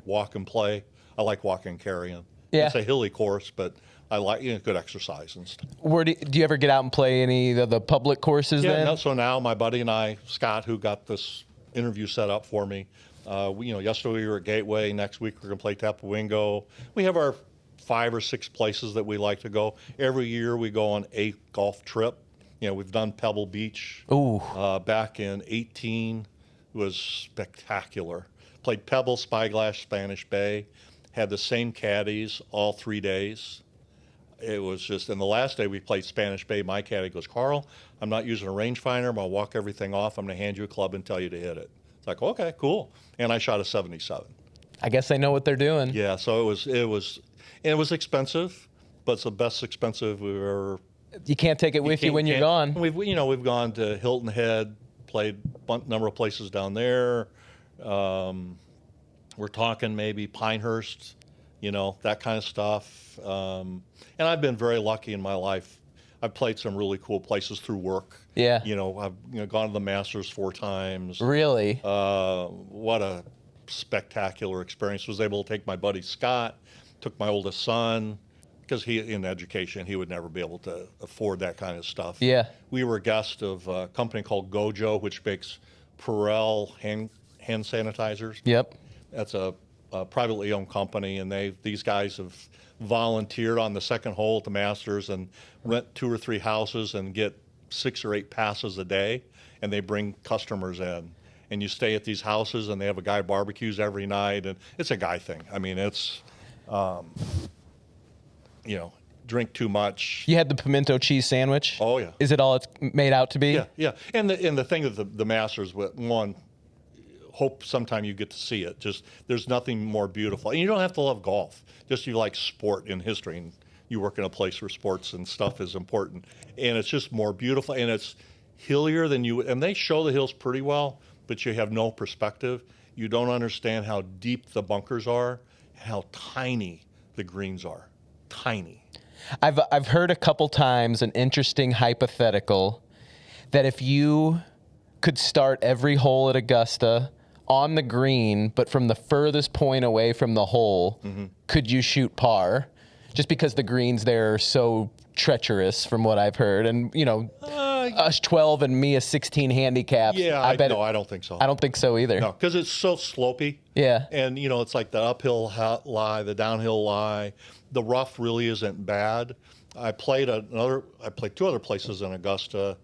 walk and play. I like walking and carrying. Yeah. It's a hilly course, but I like, you know, good exercise and stuff. Where do you ever get out and play any of the public courses Yeah, then? no, so now my buddy and I, Scott, who got this interview set up for me, yesterday we were at Gateway. Next week we're going to play Tapawingo. We have our 5 or 6 places that we like to go. Every year we go on a golf trip. You know, we've done Pebble Beach. Ooh. Back in 18 was spectacular. Played Pebble, Spyglass, Spanish Bay. Had the same caddies all 3 days. It was just, and the last day we played Spanish Bay, my caddy goes, Carl, I'm not using a rangefinder. I'm going to walk everything off. I'm going to hand you a club and tell you to hit it. It's like, okay, cool. And I shot a 77. I guess they know what they're doing. Yeah, so it was expensive, but it's the best expensive we've ever. You can't take it with you when you're gone. We've gone to Hilton Head, played a number of places down there. We're talking maybe Pinehurst, you know, that kind of stuff. And I've been very lucky in my life. I've played some really cool places through work. Yeah. You know, I've gone to the Masters 4 times. Really? What a spectacular experience. Was able to take my buddy Scott, took my oldest son, because he, in education, he would never be able to afford that kind of stuff. Yeah. We were a guest of a company called Gojo, which makes Perel hand sanitizers. Yep. That's a privately owned company, and these guys have volunteered on the second hole at the Masters and rent 2 or 3 houses and get 6 or 8 passes a day, and they bring customers in. And you stay at these houses, and they have a guy barbecues every night, and it's a guy thing. I mean, it's, drink too much. You had the pimento cheese sandwich? Oh, yeah. Is it all it's made out to be? Yeah, yeah. And the thing that the Masters, one, hope sometime you get to see it. Just, there's nothing more beautiful. And you don't have to love golf. Just you like sport and history, and you work in a place where sports and stuff is important. And it's just more beautiful, and it's hillier than you, and they show the hills pretty well, but you have no perspective. You don't understand how deep the bunkers are, how tiny the greens are. Tiny. I've heard a couple times an interesting hypothetical that if you could start every hole at Augusta on the green, but from the furthest point away from the hole, could you shoot par? Just because the greens there are so treacherous, from what I've heard, and us 12 and me a 16 handicap. Yeah, I don't think so. I don't think so either. No, because it's so slopey. Yeah. And, it's like the uphill lie, the downhill lie. The rough really isn't bad. I played 2 other places in Augusta.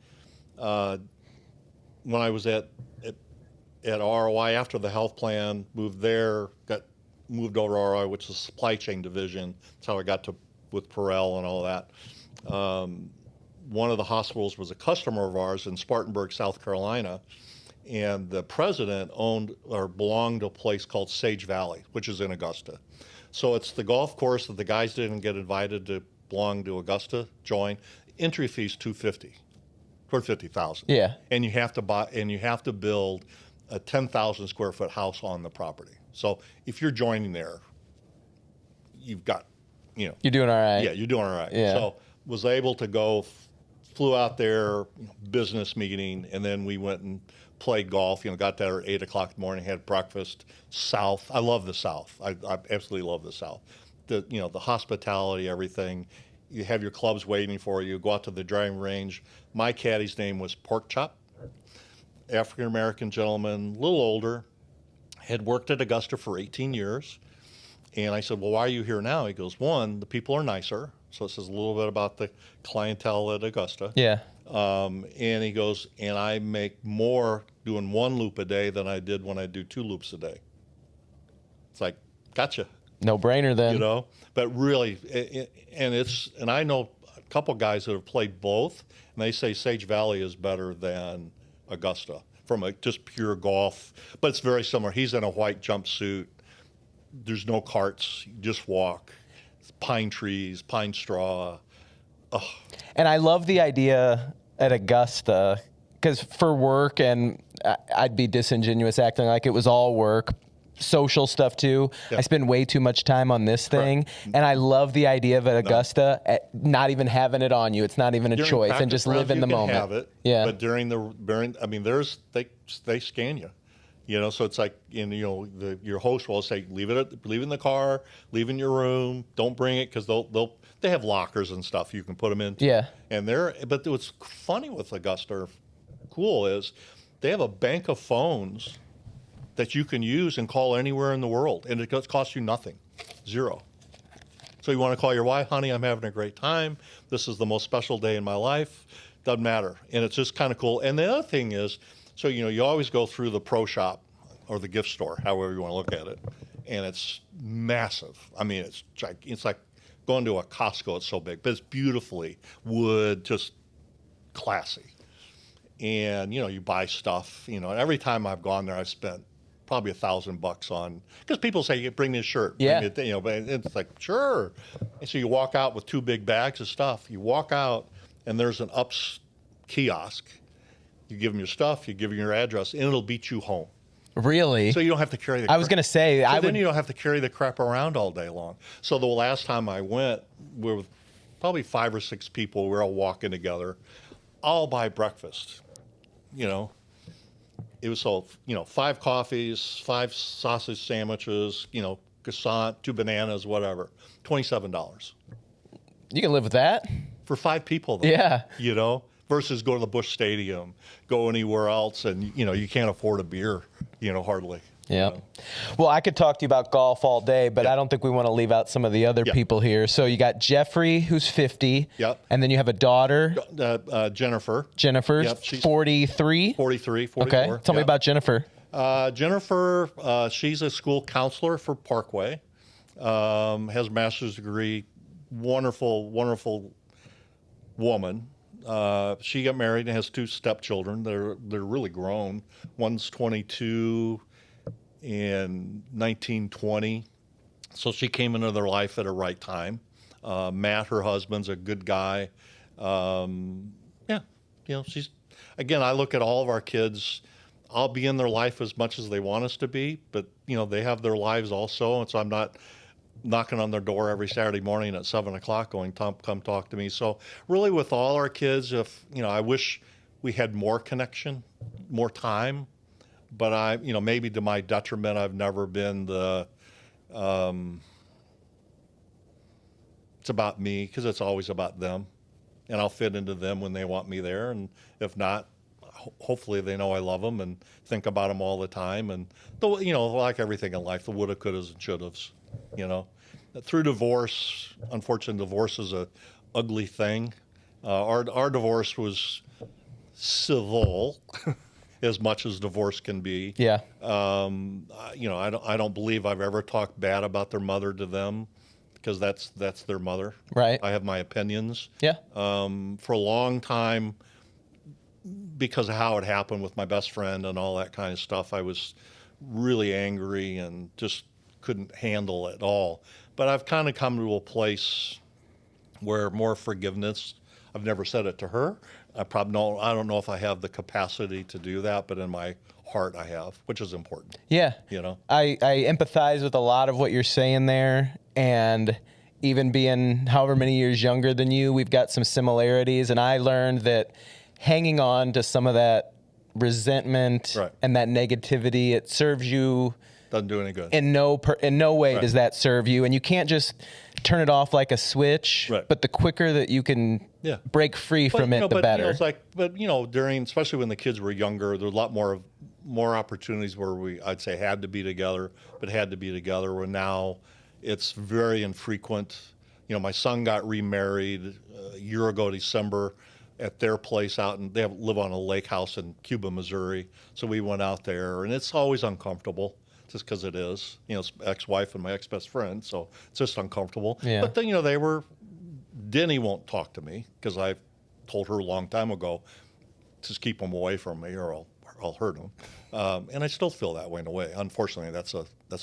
When I was at ROI after the health plan, moved there, got moved over to ROI, which is a supply chain division. That's how I got to with Perel and all that. One of the hospitals was a customer of ours in Spartanburg, South Carolina, and the president owned or belonged to a place called Sage Valley, which is in Augusta. So it's the golf course that the guys didn't get invited to belong to Augusta, join. Entry fee's $250, toward $50,000. Yeah. And you have to build a 10,000 square foot house on the property. So if you're joining there, you've got, You're doing all right. Yeah, you're doing all right. Yeah. So was able to go, flew out there, business meeting, and then we went and played golf. Got there at 8 o'clock in the morning, had breakfast. South, I love the South. I absolutely love the South. The hospitality, everything. You have your clubs waiting for you. Go out to the driving range. My caddy's name was Pork Chop. African American gentleman, a little older, had worked at Augusta for 18 years. And I said, well, why are you here now? He goes, 1, the people are nicer. So it says a little bit about the clientele at Augusta. Yeah. And he goes, and I make more doing 1 loop a day than I did when I do 2 loops a day. It's like, gotcha. No brainer then. You know, but really, and I know a couple guys that have played both, and they say Sage Valley is better than Augusta from just pure golf, but it's very similar. He's in a white jumpsuit. There's no carts. You just walk. Pine trees, pine straw. Oh. And I love the idea at Augusta, because for work, and I'd be disingenuous acting like it was all work, social stuff too. Yeah. I spend way too much time on this thing, and I love the idea of at Augusta not even having it on you. It's not even a During choice, and just live in the moment. Have it, yeah. But during I mean, they scan you, you know. So it's like, your host will say, leave it in the car, leave in your room, don't bring it, because they have lockers and stuff you can put them into. Yeah. And but what's funny with Augusta, or cool, is they have a bank of phones that you can use and call anywhere in the world, and it costs you nothing, zero. So you want to call your wife, honey, I'm having a great time. This is the most special day in my life. Doesn't matter. And it's just kind of cool. And the other thing is, so, you always go through the pro shop or the gift store, however you want to look at it, and it's massive. I mean, it's like going to a Costco. It's so big, but it's beautifully wood, just classy. And, you buy stuff, and every time I've gone there, I've spent probably $1,000 on, because people say, bring this shirt. Yeah. But it's like, sure. And so you walk out with 2 big bags of stuff. You walk out, and there's an UPS kiosk. You give them your stuff, you give them your address, and it'll beat you home. Really? So you don't have to carry the I was going to say, then you don't have to carry the crap around all day long. So the last time I went, we were probably 5 or 6 people. We were all walking together, all buy breakfast, It was so, 5 coffees, 5 sausage sandwiches, croissant, 2 bananas, whatever, $27. You can live with that. For 5 people, though. Yeah. Versus go to the Busch Stadium, go anywhere else, and, you can't afford a beer, hardly. Yeah. Well, I could talk to you about golf all day, but I don't think we want to leave out some of the other people here. So you got Jeffrey, who's 50. Yep. And then you have a daughter. Jennifer. Jennifer's Yep, she's 43. 43, 44. Okay. Tell me about Jennifer. Jennifer, she's a school counselor for Parkway, has a master's degree, wonderful, wonderful woman. She got married and has 2 stepchildren. They're really grown. One's 22 and 19, 20. So she came into their life at a right time. Matt, her husband's a good guy. She's, again, I look at all of our kids. I'll be in their life as much as they want us to be, but, they have their lives also. And so I'm not knocking on their door every Saturday morning at 7 o'clock going, Tom, come talk to me. So really with all our kids, if, I wish we had more connection, more time, but maybe to my detriment, I've never been it's about me, because it's always about them, and I'll fit into them when they want me there. And if not, hopefully they know I love them and think about them all the time. And, like everything in life, the woulda, couldas, and shouldas. Through divorce, unfortunately, divorce is a ugly thing. Our divorce was civil, as much as divorce can be. Yeah. I don't believe I've ever talked bad about their mother to them, because that's their mother. Right. I have my opinions. Yeah. For a long time, because of how it happened with my best friend and all that kind of stuff, I was really angry and just couldn't handle it all. But I've kind of come to a place where more forgiveness. I've never said it to her. I don't know if I have the capacity to do that, but in my heart I have, which is important. Yeah. I empathize with a lot of what you're saying there, and even being however many years younger than you, we've got some similarities, and I learned that hanging on to some of that resentment and that negativity, it serves you. Doesn't do any good. In no way does that serve you, and you can't just turn it off like a switch. Right. But the quicker that you can break free from it, the better. Especially when the kids were younger, there were a lot more opportunities where I'd say had to be together, but had to be together. Where now it's very infrequent. my son got remarried a year ago, December, at their place out, and they live on a lake house in Cuba, Missouri. So we went out there, and it's always uncomfortable just because it is. It's ex-wife and my ex-best friend, so it's just uncomfortable. Yeah. But then, Denny won't talk to me because I told her a long time ago, just keep him away from me or I'll hurt him. And I still feel that way in a way. Unfortunately, that's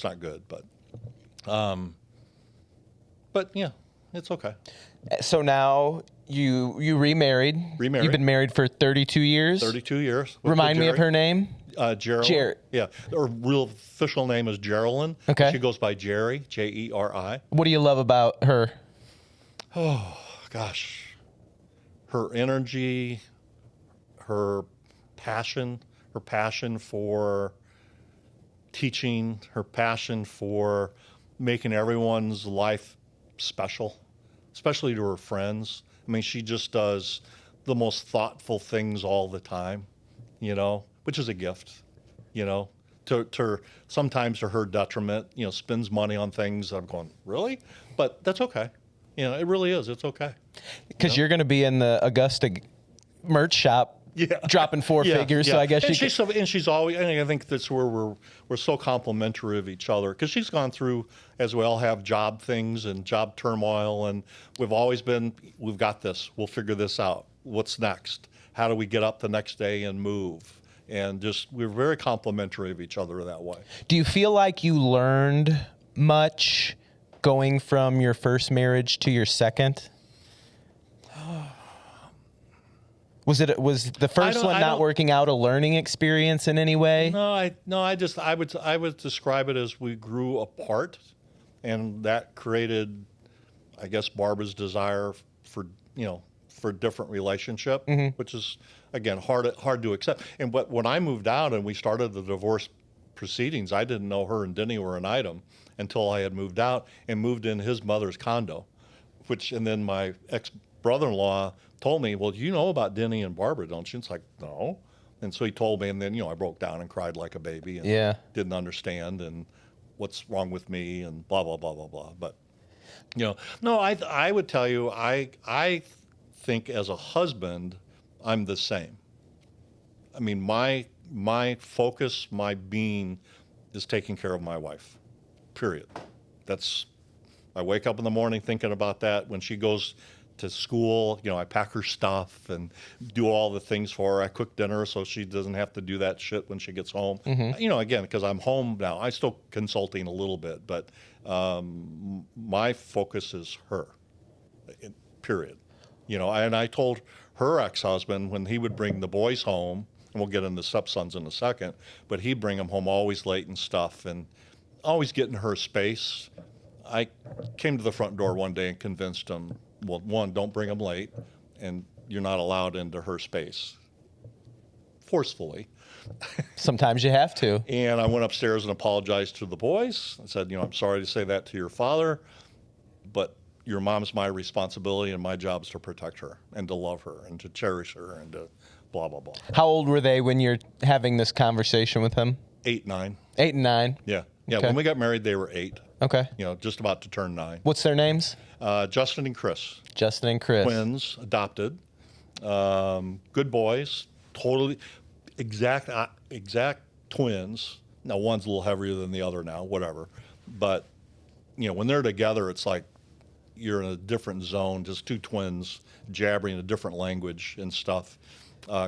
not good, but yeah, it's okay. So now you remarried. Remarried. You've been married for 32 years. 32 years. Remind me of her name. Geraldine. Yeah. Her real official name is Geraldine. Okay. She goes by Jerry, Jeri. What do you love about her? Oh, gosh. Her energy, her passion for teaching, her passion for making everyone's life special, especially to her friends. I mean, she just does the most thoughtful things all the time, which is a gift, to sometimes to her detriment, spends money on things. I'm going, really? But that's okay. It really is. It's okay. Because you're going to be in the Augusta merch shop. Yeah. Dropping four figures, so I guess she's always. I think that's where we're so complimentary of each other because she's gone through, as we all have, job things and job turmoil, and we've got this. We'll figure this out. What's next? How do we get up the next day and move? And we're very complimentary of each other that way. Do you feel like you learned much going from your first marriage to your second? Was the first one not working out a learning experience in any way? No, I would describe it as we grew apart, and that created, I guess, Barbara's desire for a different relationship, which is again hard to accept. And but when I moved out and we started the divorce proceedings, I didn't know her and Denny were an item until I had moved out and moved in his mother's condo, and then my ex-brother-in-law told me, well, you know about Denny and Barbara, don't you? It's like, no. And so he told me, and then, I broke down and cried like a baby and didn't understand and what's wrong with me and blah, blah, blah, blah, blah. But, no, I would tell you, I think as a husband, I'm the same. I mean, my focus, my being is taking care of my wife, period. I wake up in the morning thinking about that. When she goes to school, I pack her stuff and do all the things for her. I cook dinner so she doesn't have to do that shit when she gets home. Again, because I'm home now. I'm still consulting a little bit, but my focus is her, period. And I told her ex-husband when he would bring the boys home, and we'll get into stepsons in a second, but he'd bring them home always late and stuff and always getting her space. I came to the front door one day and convinced him, well, one, don't bring them late, and you're not allowed into her space. Forcefully. Sometimes you have to. And I went upstairs and apologized to the boys. I said, I'm sorry to say that to your father, but your mom's my responsibility, and my job is to protect her and to love her and to cherish her and to blah, blah, blah. How old were they when you're having this conversation with him? 8, 9. 8 and 9? Yeah. Yeah, Okay. When we got married, they were 8. Okay. Just about to turn 9. What's their names? Justin and Chris. Justin and Chris. Twins, adopted. Good boys. Totally exact twins. Now, one's a little heavier than the other now, whatever. But, when they're together, it's like you're in a different zone, just two twins jabbering a different language and stuff.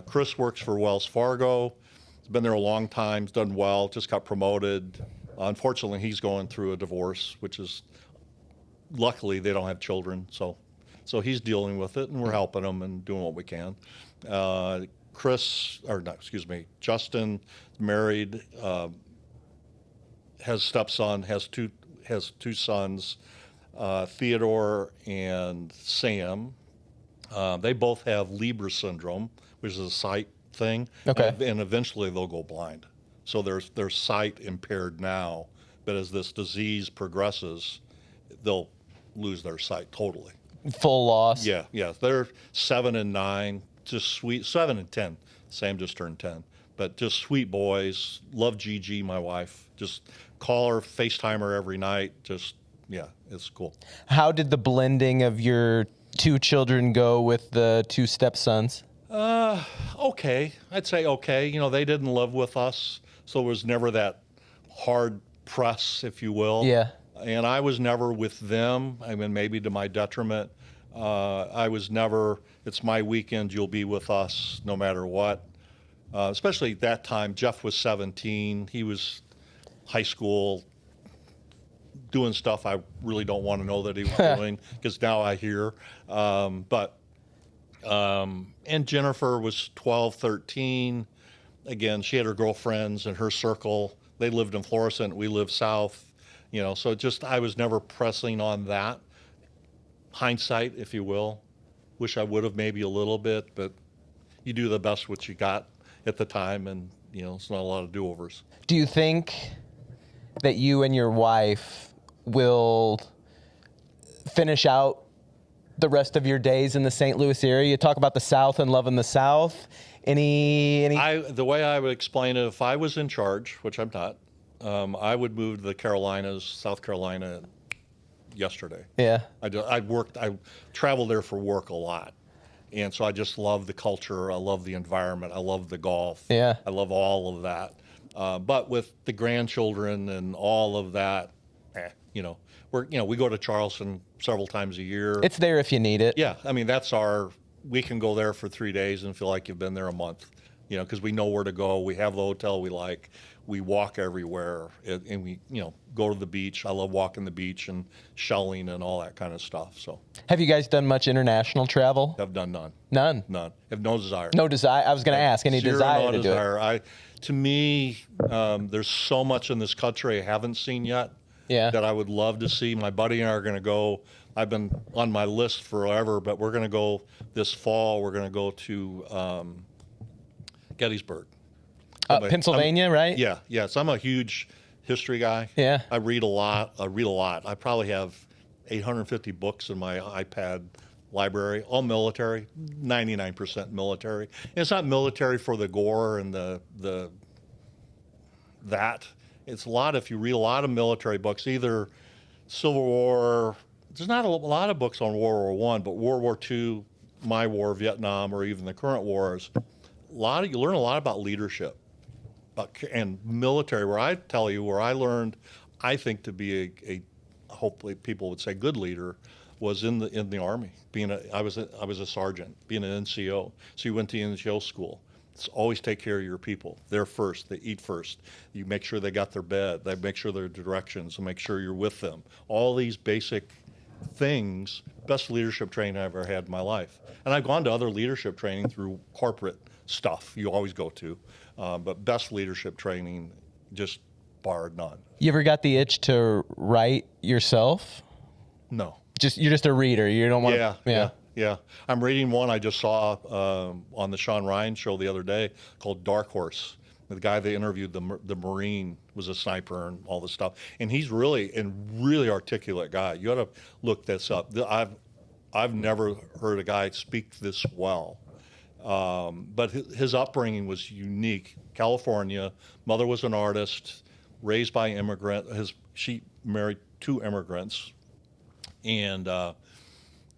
Chris works for Wells Fargo. He's been there a long time. He's done well, just got promoted. Unfortunately, he's going through a divorce, which is, luckily, they don't have children. So he's dealing with it, and we're helping him and doing what we can. Justin, married, has stepson, has two sons, Theodore and Sam. They both have Leber syndrome, which is a sight thing. Okay. And eventually they'll go blind. So their sight impaired now, but as this disease progresses, they'll lose their sight totally. Full loss? Yeah. They're 7 and 9, just sweet. 7 and 10. Sam just turned 10. But just sweet boys. Love Gigi, my wife. Just call her, FaceTime her every night. Just, yeah. it's cool. How did the blending of your two children go with the two stepsons? Okay. I'd say okay. They didn't live with us, so it was never that hard press, if you will. Yeah. And I was never with them. I mean, maybe to my detriment. I was never, it's my weekend, you'll be with us no matter what. Especially at that time, Jeff was 17. He was high school doing stuff I really don't want to know that he was doing, because now I hear. And Jennifer was 12, 13. Again, she had her girlfriends and her circle. They lived in Florissant. We lived south. So I was never pressing on that. Hindsight, if you will. Wish I would have maybe a little bit, but you do the best what you got at the time, and, it's not a lot of do-overs. Do you think that you and your wife will finish out the rest of your days in the St. Louis area? You talk about the South and loving the South. The way I would explain it, if I was in charge, which I'm not, I would move to the Carolinas, South Carolina, yesterday. Yeah. I traveled there for work a lot. And so I just love the culture. I love the environment. I love the golf. Yeah. I love all of that. But with the grandchildren and all of that, we go to Charleston several times a year. It's there if you need it. Yeah. I mean, we can go there for 3 days and feel like you've been there a month, because we know where to go. We have the hotel we like. We walk everywhere, and we, go to the beach. I love walking the beach and shelling and all that kind of stuff. So, have you guys done much international travel? I've done none. None? None. Have no desire. No desire? I was going to ask, any Zero desire to do it? To me, there's so much in this country I haven't seen yet that I would love to see. My buddy and I are going to go. I've been on my list forever, but we're going to go this fall. We're going to go to Gettysburg. Pennsylvania, right? Yeah, yeah. So I'm a huge history guy. Yeah. I read a lot. I probably have 850 books in my iPad library, all military, 99% military. And it's not military for the gore and that. It's a lot, if you read a lot of military books, either Civil War, there's not a lot of books on World War I, but World War II, my war, Vietnam, or even the current wars, you learn a lot about leadership and military, where I learned, I think, to be a hopefully people would say good leader, was in the Army. I was a sergeant, being an NCO. So you went to NCO school. It's always take care of your people. They're first. They eat first. You make sure they got their bed. They make sure their directions. And make sure you're with them. All these basic things. Best leadership training I've ever had in my life. And I've gone to other leadership training through corporate stuff. You always go to, but best leadership training, just bar none. You ever got the itch to write yourself? No. You're just a reader. You don't want to. Yeah. I'm reading one I just saw on the Sean Ryan show the other day called Dark Horse. The guy they interviewed, the Marine, was a sniper and all this stuff. And he's really articulate guy. You ought to look this up. I've never heard a guy speak this well. But his upbringing was unique. California, mother was an artist, raised by immigrant. She married 2 immigrants. And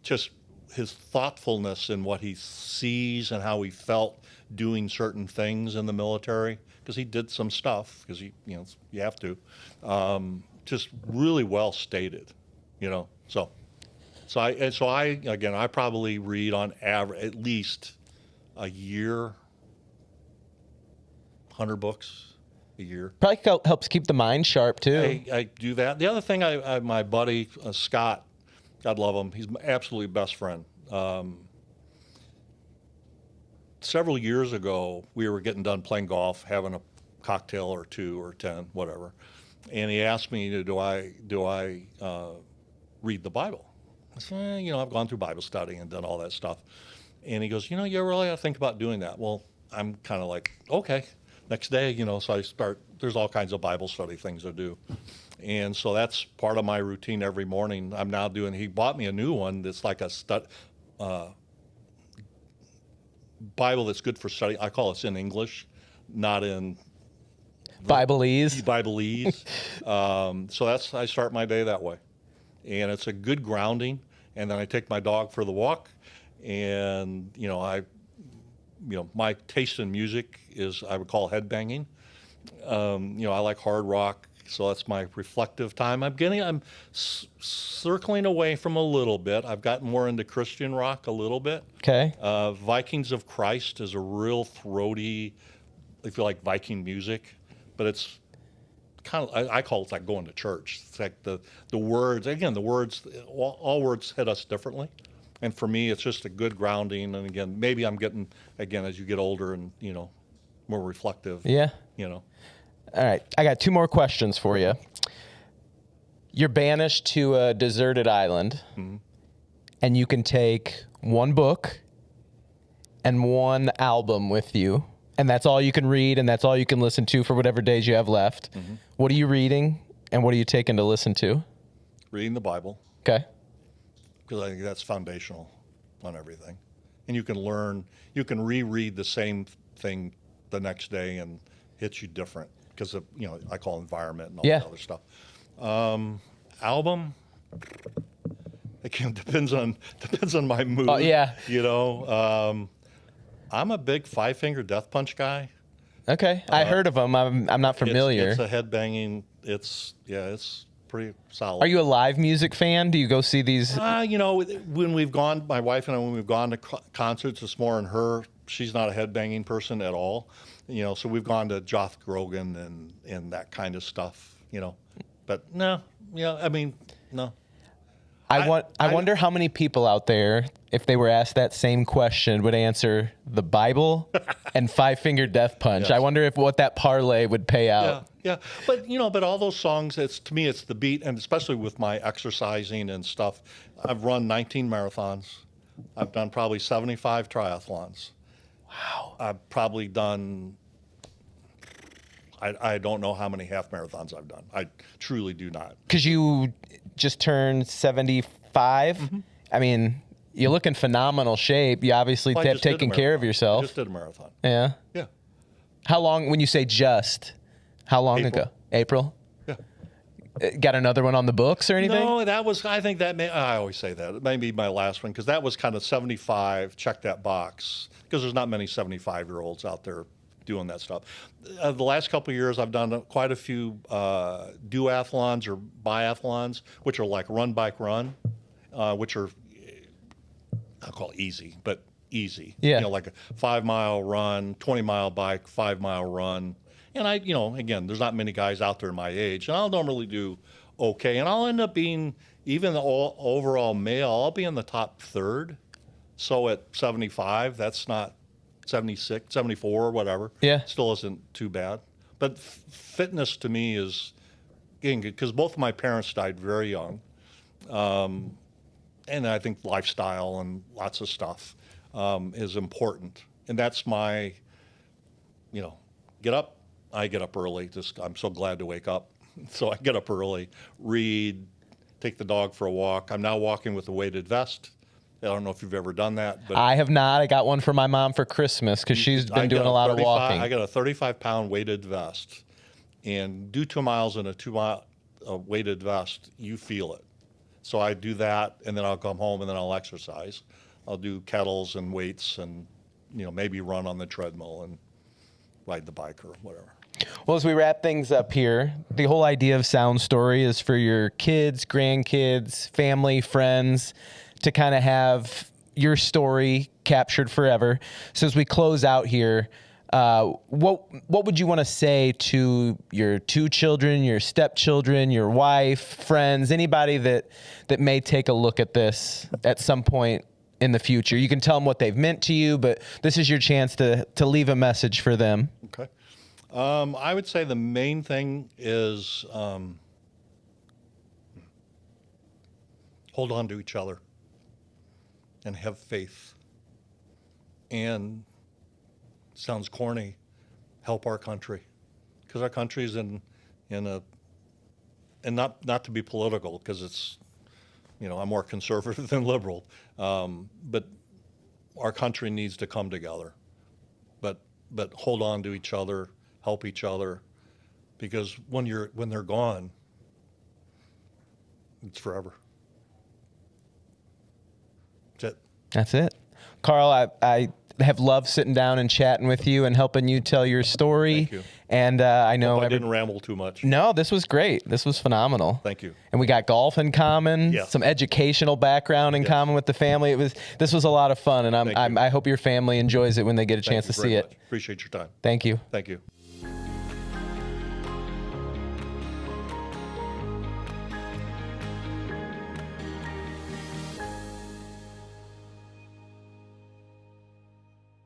just his thoughtfulness in what he sees and how he felt doing certain things in the military, because he did some stuff, because you have to, just really well stated, So I probably read on average at least a year, 100 books a year. Probably helps keep the mind sharp too. I do that. The other thing, my buddy Scott, God love him, he's my absolutely best friend. Several years ago, we were getting done playing golf, having a cocktail or 2 or 10, whatever, and he asked me, do I read the Bible? I said, I've gone through Bible study and done all that stuff. And he goes, you really ought to think about doing that. Well, I'm kind of like, okay. Next day, so there's all kinds of Bible study things to do. And so that's part of my routine every morning. I'm now he bought me a new one that's like a Bible that's good for study. I call it in English, not in Bibleese. So I start my day that way. and it's a good grounding. And then I take my dog for the walk, and my taste in music is, I would call, headbanging. I like hard rock, so that's my reflective time. I'm circling away from a little bit. I've gotten more into Christian rock a little bit. Okay. Vikings of Christ is a real throaty, if you like Viking music, but it's kind of, I call it like going to church. It's like the words, again, all words hit us differently. And for me, it's just a good grounding. And again, maybe I'm getting, again, as you get older and, more reflective. Yeah. All right. I got 2 more questions for you. You're banished to a deserted island, and you can take 1 book and 1 album with you, and that's all you can read, and that's all you can listen to for whatever days you have left. What are you reading, and what are you taking to listen to? Reading the Bible. Okay. Because I think that's foundational on everything. And you can reread the same thing the next day and hits you different because of, I call environment and all that other stuff. Album, again, depends on my mood. Oh, yeah. I'm a big Five Finger Death Punch guy. Okay. I heard of them. I'm not familiar. It's a headbanging. It's pretty solid. Are you a live music fan? Do you go see these? When we've gone, my wife and I, when we've gone to concerts, it's more in her. She's not a headbanging person at all. So we've gone to Joth Grogan and that kind of stuff. But no, no. I wonder how many people out there, if they were asked that same question, would answer the Bible and Five Finger Death Punch. Yes. I wonder what that parlay would pay out. Yeah. But all those songs, to me, it's the beat, and especially with my exercising and stuff. I've run 19 marathons. I've done probably 75 triathlons. Wow. I've probably done, I don't know how many half marathons I've done. I truly do not. Because you just turned 75. I mean, you look in phenomenal shape. You obviously have taken care of yourself. I just did a marathon. Yeah. Yeah. How long, when you say how long ago? April? Yeah. Got another one on the books or anything? No, I always say that. It may be my last one, because that was kind of 75, check that box, because there's not many 75-year-olds out there doing that stuff. The last couple of years, I've done quite a few duathlons or biathlons, which are like run, bike, run, which are, I'll call it easy, but easy. Yeah. Like a 5-mile run, 20-mile bike, 5-mile run. And again, there's not many guys out there my age, and I'll normally do okay. And I'll end up being, even the overall male, I'll be in the top third. So at 75, that's not 76, 74, whatever. Yeah. Still isn't too bad. But fitness to me is, again, because both of my parents died very young. And I think lifestyle and lots of stuff is important. And that's my, get up. I get up early. I'm so glad to wake up. So I get up early, read, take the dog for a walk. I'm now walking with a weighted vest. I don't know if you've ever done that. But I have not. I got one for my mom for Christmas because she's been doing a lot of walking. I got a 35-pound weighted vest. And do 2 miles in a 2-mile weighted vest, you feel it. So I do that, and then I'll come home, and then I'll exercise. I'll do kettles and weights and, maybe run on the treadmill and ride the bike or whatever. Well, as we wrap things up here, the whole idea of SoundStory is for your kids, grandkids, family, friends to kind of have your story captured forever. So as we close out here, what would you want to say to your 2 children, your stepchildren, your wife, friends, anybody that may take a look at this at some point in the future? You can tell them what they've meant to you, but this is your chance to leave a message for them. Okay. I would say the main thing is hold on to each other and have faith. And sounds corny, help our country, because our country is in a, and not to be political, because it's, I'm more conservative than liberal, but our country needs to come together. But hold on to each other, help each other, because when they're gone, it's forever. That's it. Carl, I have loved sitting down and chatting with you and helping you tell your story. Thank you. And I know I didn't ramble too much. No, this was great. This was phenomenal. Thank you. And we got golf in common, Yes. some educational background in Yes. common with the family. This was a lot of fun, and Thank you. I hope your family enjoys it when they get a Thank chance you to very see much. it. Appreciate your time. Thank you. Thank you.